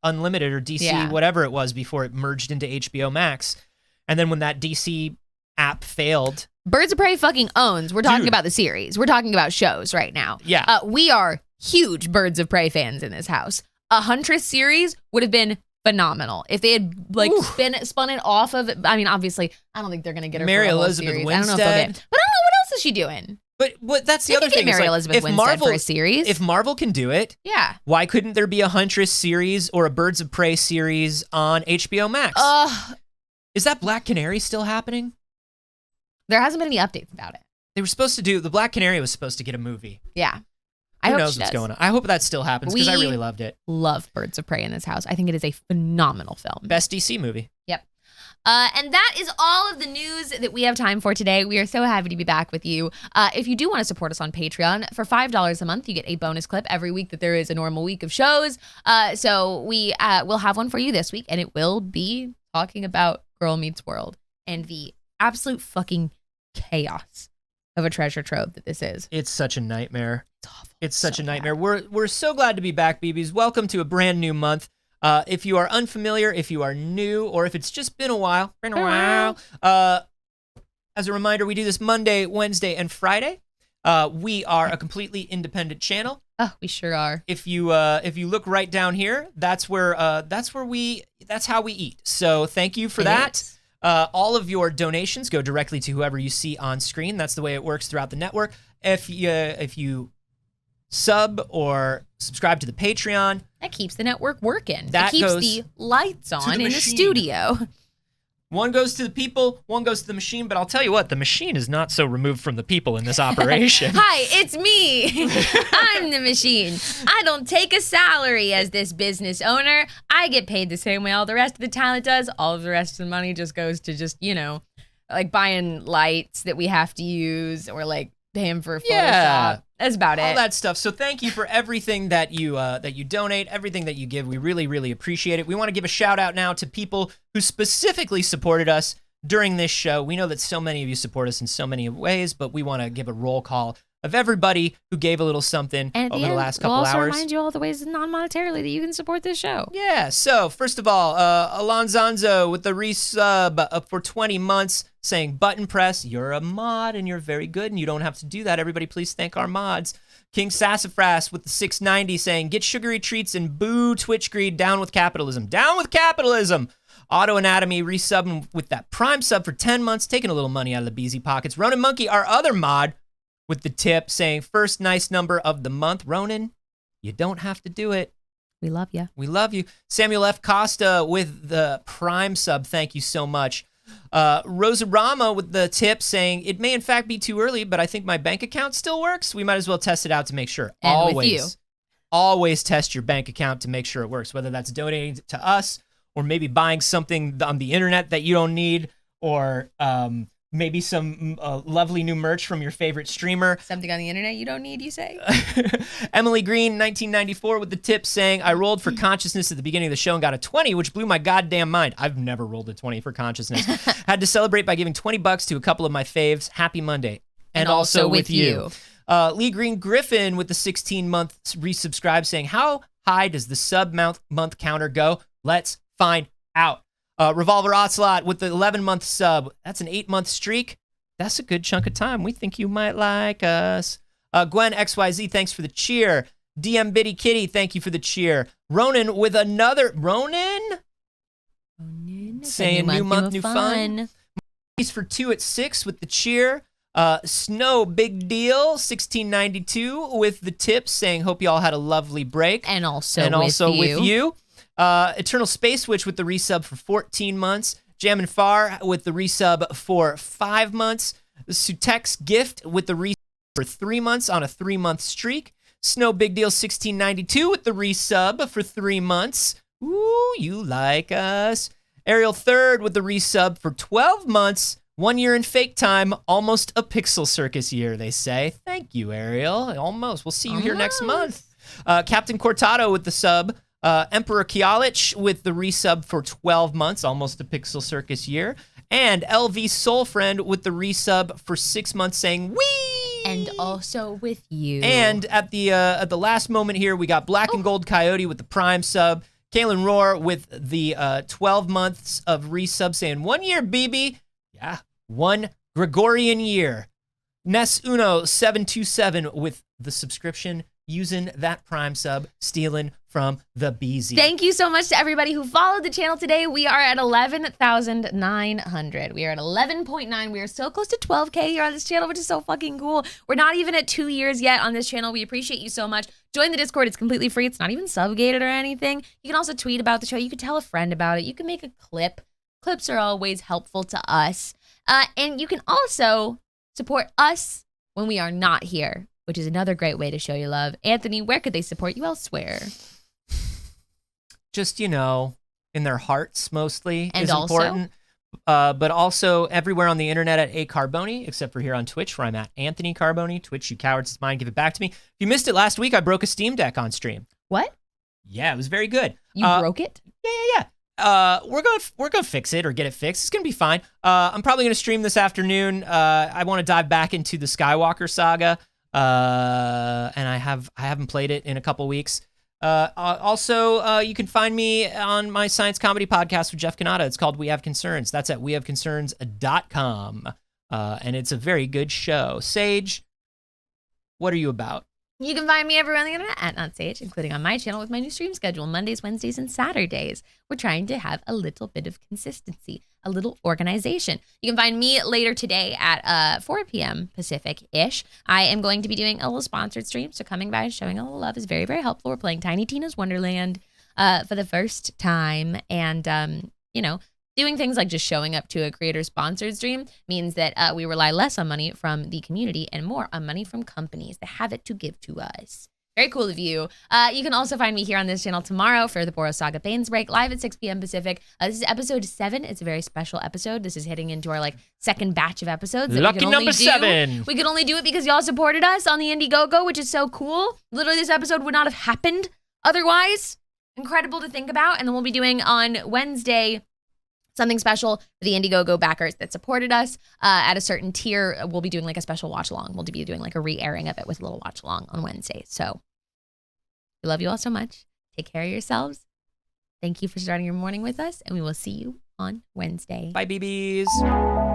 [SPEAKER 3] Unlimited or DC whatever it was before it merged into HBO Max. And then when that DC app failed.
[SPEAKER 2] Birds of Prey fucking owns. We're talking about the series. We're talking about shows right now.
[SPEAKER 3] Yeah.
[SPEAKER 2] We are huge Birds of Prey fans in this house. A Huntress series would have been phenomenal if they had like spun it off of. I mean, obviously, I don't think they're gonna get her.
[SPEAKER 3] Mary
[SPEAKER 2] for a whole
[SPEAKER 3] Elizabeth
[SPEAKER 2] series.
[SPEAKER 3] Winstead.
[SPEAKER 2] I don't know if they'll get. But I don't know what else is she doing.
[SPEAKER 3] But that's the
[SPEAKER 2] They
[SPEAKER 3] other
[SPEAKER 2] could get
[SPEAKER 3] thing.
[SPEAKER 2] Mary
[SPEAKER 3] is, like,
[SPEAKER 2] Elizabeth
[SPEAKER 3] if
[SPEAKER 2] Winstead
[SPEAKER 3] Marvel
[SPEAKER 2] for a series.
[SPEAKER 3] If Marvel can do it,
[SPEAKER 2] yeah.
[SPEAKER 3] Why couldn't there be a Huntress series or a Birds of Prey series on HBO Max? Is that Black Canary still happening?
[SPEAKER 2] There hasn't been any updates about it.
[SPEAKER 3] They were supposed to do, the Black Canary was supposed to get a movie.
[SPEAKER 2] Yeah.
[SPEAKER 3] Who knows what's going on? I hope that still happens because I really loved it.
[SPEAKER 2] Love Birds of Prey in this house. I think it is a phenomenal film.
[SPEAKER 3] Best DC movie.
[SPEAKER 2] Yep. And that is all of the news that we have time for today. We are so happy to be back with you. If you do want to support us on Patreon, for $5 a month, you get a bonus clip every week that there is a normal week of shows. So we will have one for you this week, and it will be talking about Girl Meets World and the absolute fucking chaos of a treasure trove that this is.
[SPEAKER 3] It's such a nightmare.
[SPEAKER 2] It's awful.
[SPEAKER 3] It's such
[SPEAKER 2] So
[SPEAKER 3] a nightmare.
[SPEAKER 2] bad.
[SPEAKER 3] We're so glad to be back, BBs. Welcome to a brand new month. If you are unfamiliar, if you are new, or if it's just been a while, as a reminder, we do this Monday, Wednesday, and Friday. We are a completely independent channel.
[SPEAKER 2] Oh, we sure are.
[SPEAKER 3] If you look right down here, that's how we eat. So thank you for that. All of your donations go directly to whoever you see on screen. That's the way it works throughout the network. If you sub or subscribe to the Patreon,
[SPEAKER 2] that keeps the network working.
[SPEAKER 3] That
[SPEAKER 2] it keeps
[SPEAKER 3] goes
[SPEAKER 2] the lights on
[SPEAKER 3] the
[SPEAKER 2] in the
[SPEAKER 3] machine.
[SPEAKER 2] studio.
[SPEAKER 3] One goes to the people, one goes to the machine, but I'll tell you what, the machine is not so removed from the people in this operation.
[SPEAKER 2] Hi, it's me. I'm the machine. I don't take a salary as this business owner. I get paid the same way all the rest of the talent does. All of the rest of the money just goes to like buying lights that we have to use or like paying for Photoshop.
[SPEAKER 3] Yeah.
[SPEAKER 2] That's about it.
[SPEAKER 3] All that stuff. So thank you for everything that you donate, everything that you give. We really, really appreciate it. We want to give a shout out now to people who specifically supported us during this show. We know that so many of you support us in so many ways, but we want to give a roll call of everybody who gave a little something
[SPEAKER 2] and
[SPEAKER 3] over the last couple
[SPEAKER 2] we'll also
[SPEAKER 3] hours.
[SPEAKER 2] remind you all the ways non-monetarily that you can support this show.
[SPEAKER 3] Yeah, so first of all, Alonzanzo with the resub for 20 months saying, button press, you're a mod and you're very good and you don't have to do that. Everybody please thank our mods. King Sassafras with the 690 saying, get sugary treats and boo Twitch greed, down with capitalism. Down with capitalism! Auto Anatomy resubbing with that Prime sub for 10 months, taking a little money out of the Beezy pockets. Ronan Monkey, our other mod, with the tip saying, first nice number of the month. Ronan, you don't have to do it.
[SPEAKER 2] We love you.
[SPEAKER 3] We love you. Samuel F. Costa with the Prime sub. Thank you so much. Rosarama with the tip saying, it may in fact be too early, but I think my bank account still works. We might as well test it out to make sure.
[SPEAKER 2] And with you.
[SPEAKER 3] Always test your bank account to make sure it works, whether that's donating to us or maybe buying something on the internet that you don't need, or maybe some lovely new merch from your favorite streamer.
[SPEAKER 2] Something on the internet you don't need, you say?
[SPEAKER 3] Emily Green, 1994, with the tip saying, I rolled for consciousness at the beginning of the show and got a 20, which blew my goddamn mind. I've never rolled a 20 for consciousness. Had to celebrate by giving $20 to a couple of my faves. Happy Monday. And also with you. Lee Green Griffin with the 16-month resubscribe saying, how high does the sub-month counter go? Let's find out. Revolver Ocelot with the 11-month sub. That's an 8-month streak. That's a good chunk of time. We think you might like us. Gwen XYZ, thanks for the cheer. DM Bitty Kitty, thank you for the cheer. Ronan with another... Ronan? Saying new month, new fun. He's for 2 at 6 with the cheer. Snow, big deal, 1692 with the tips saying, hope you all had a lovely break.
[SPEAKER 2] And also
[SPEAKER 3] with you. Eternal Space Witch with the resub for 14 months. Jammin' Far with the resub for 5 months. Sutex Gift with the resub for 3 months on a 3-month streak. Snow Big Deal 1692 with the resub for 3 months. Ooh, you like us. Ariel Third with the resub for 12 months. 1 year in fake time, almost a Pixel Circus year, they say. Thank you, Ariel. Almost. We'll see you here next month. Captain Cortado with the sub. Emperor Kialich with the resub for 12 months, almost a Pixel Circus year. And LV Soul Friend with the resub for 6 months saying, wee!
[SPEAKER 2] And also with you.
[SPEAKER 3] And at the last moment here, we got Black and Gold Coyote with the Prime sub. Kaylin Roar with the 12 months of resub saying, 1 year, BB. Yeah, 1 Gregorian year. Ness Uno 727 with the subscription, using that Prime sub, stealing from the BZ.
[SPEAKER 2] Thank you so much to everybody who followed the channel today. We are at 11,900. We are at 11.9. We are so close to 12K here on this channel, which is so fucking cool. We're not even at 2 years yet on this channel. We appreciate you so much. Join the Discord. It's completely free. It's not even sub-gated or anything. You can also tweet about the show. You can tell a friend about it. You can make a clip. Clips are always helpful to us. And you can also support us when we are not here, which is another great way to show your love. Anthony, where could they support you elsewhere?
[SPEAKER 3] Just, in their hearts mostly
[SPEAKER 2] and
[SPEAKER 3] is
[SPEAKER 2] also,
[SPEAKER 3] important. but also everywhere on the internet at A Carboni, except for here on Twitch, where I'm at Anthony Carboni. Twitch, you cowards, it's mine. Give it back to me. If you missed it last week, I broke a Steam Deck on stream.
[SPEAKER 2] What?
[SPEAKER 3] Yeah, it was very good.
[SPEAKER 2] You broke it?
[SPEAKER 3] Yeah. We're gonna fix it or get it fixed. It's gonna be fine. I'm probably gonna stream this afternoon. I want to dive back into the Skywalker saga, and I haven't played it in a couple weeks. Also, you can find me on my science comedy podcast with Jeff Kanata. It's called We Have Concerns. That's at wehaveconcerns.com, and it's a very good show. Saige, what are you about?
[SPEAKER 2] You can find me everywhere on the internet at Not Saige, including on my channel with my new stream schedule, Mondays, Wednesdays, and Saturdays. We're trying to have a little bit of consistency, a little organization. You can find me later today at 4 p.m. Pacific-ish. I am going to be doing a little sponsored stream, so coming by and showing a little love is very, very helpful. We're playing Tiny Tina's Wonderland for the first time, and, doing things like just showing up to a creator-sponsored stream means that we rely less on money from the community and more on money from companies that have it to give to us. Very cool of you. You can also find me here on this channel tomorrow for the Boros Saga Bane's Break, live at 6 p.m. Pacific. This is episode 7. It's a very special episode. This is hitting into our second batch of episodes.
[SPEAKER 3] Lucky number 7.
[SPEAKER 2] We could only do it because y'all supported us on the Indiegogo, which is so cool. Literally, this episode would not have happened otherwise. Incredible to think about. And then we'll be doing on Wednesday something special for the Indiegogo backers that supported us at a certain tier. We'll be doing a special watch along. We'll be doing a re-airing of it with a little watch along on Wednesday. So we love you all so much. Take care of yourselves. Thank you for starting your morning with us, and we will see you on Wednesday.
[SPEAKER 3] Bye, BBs.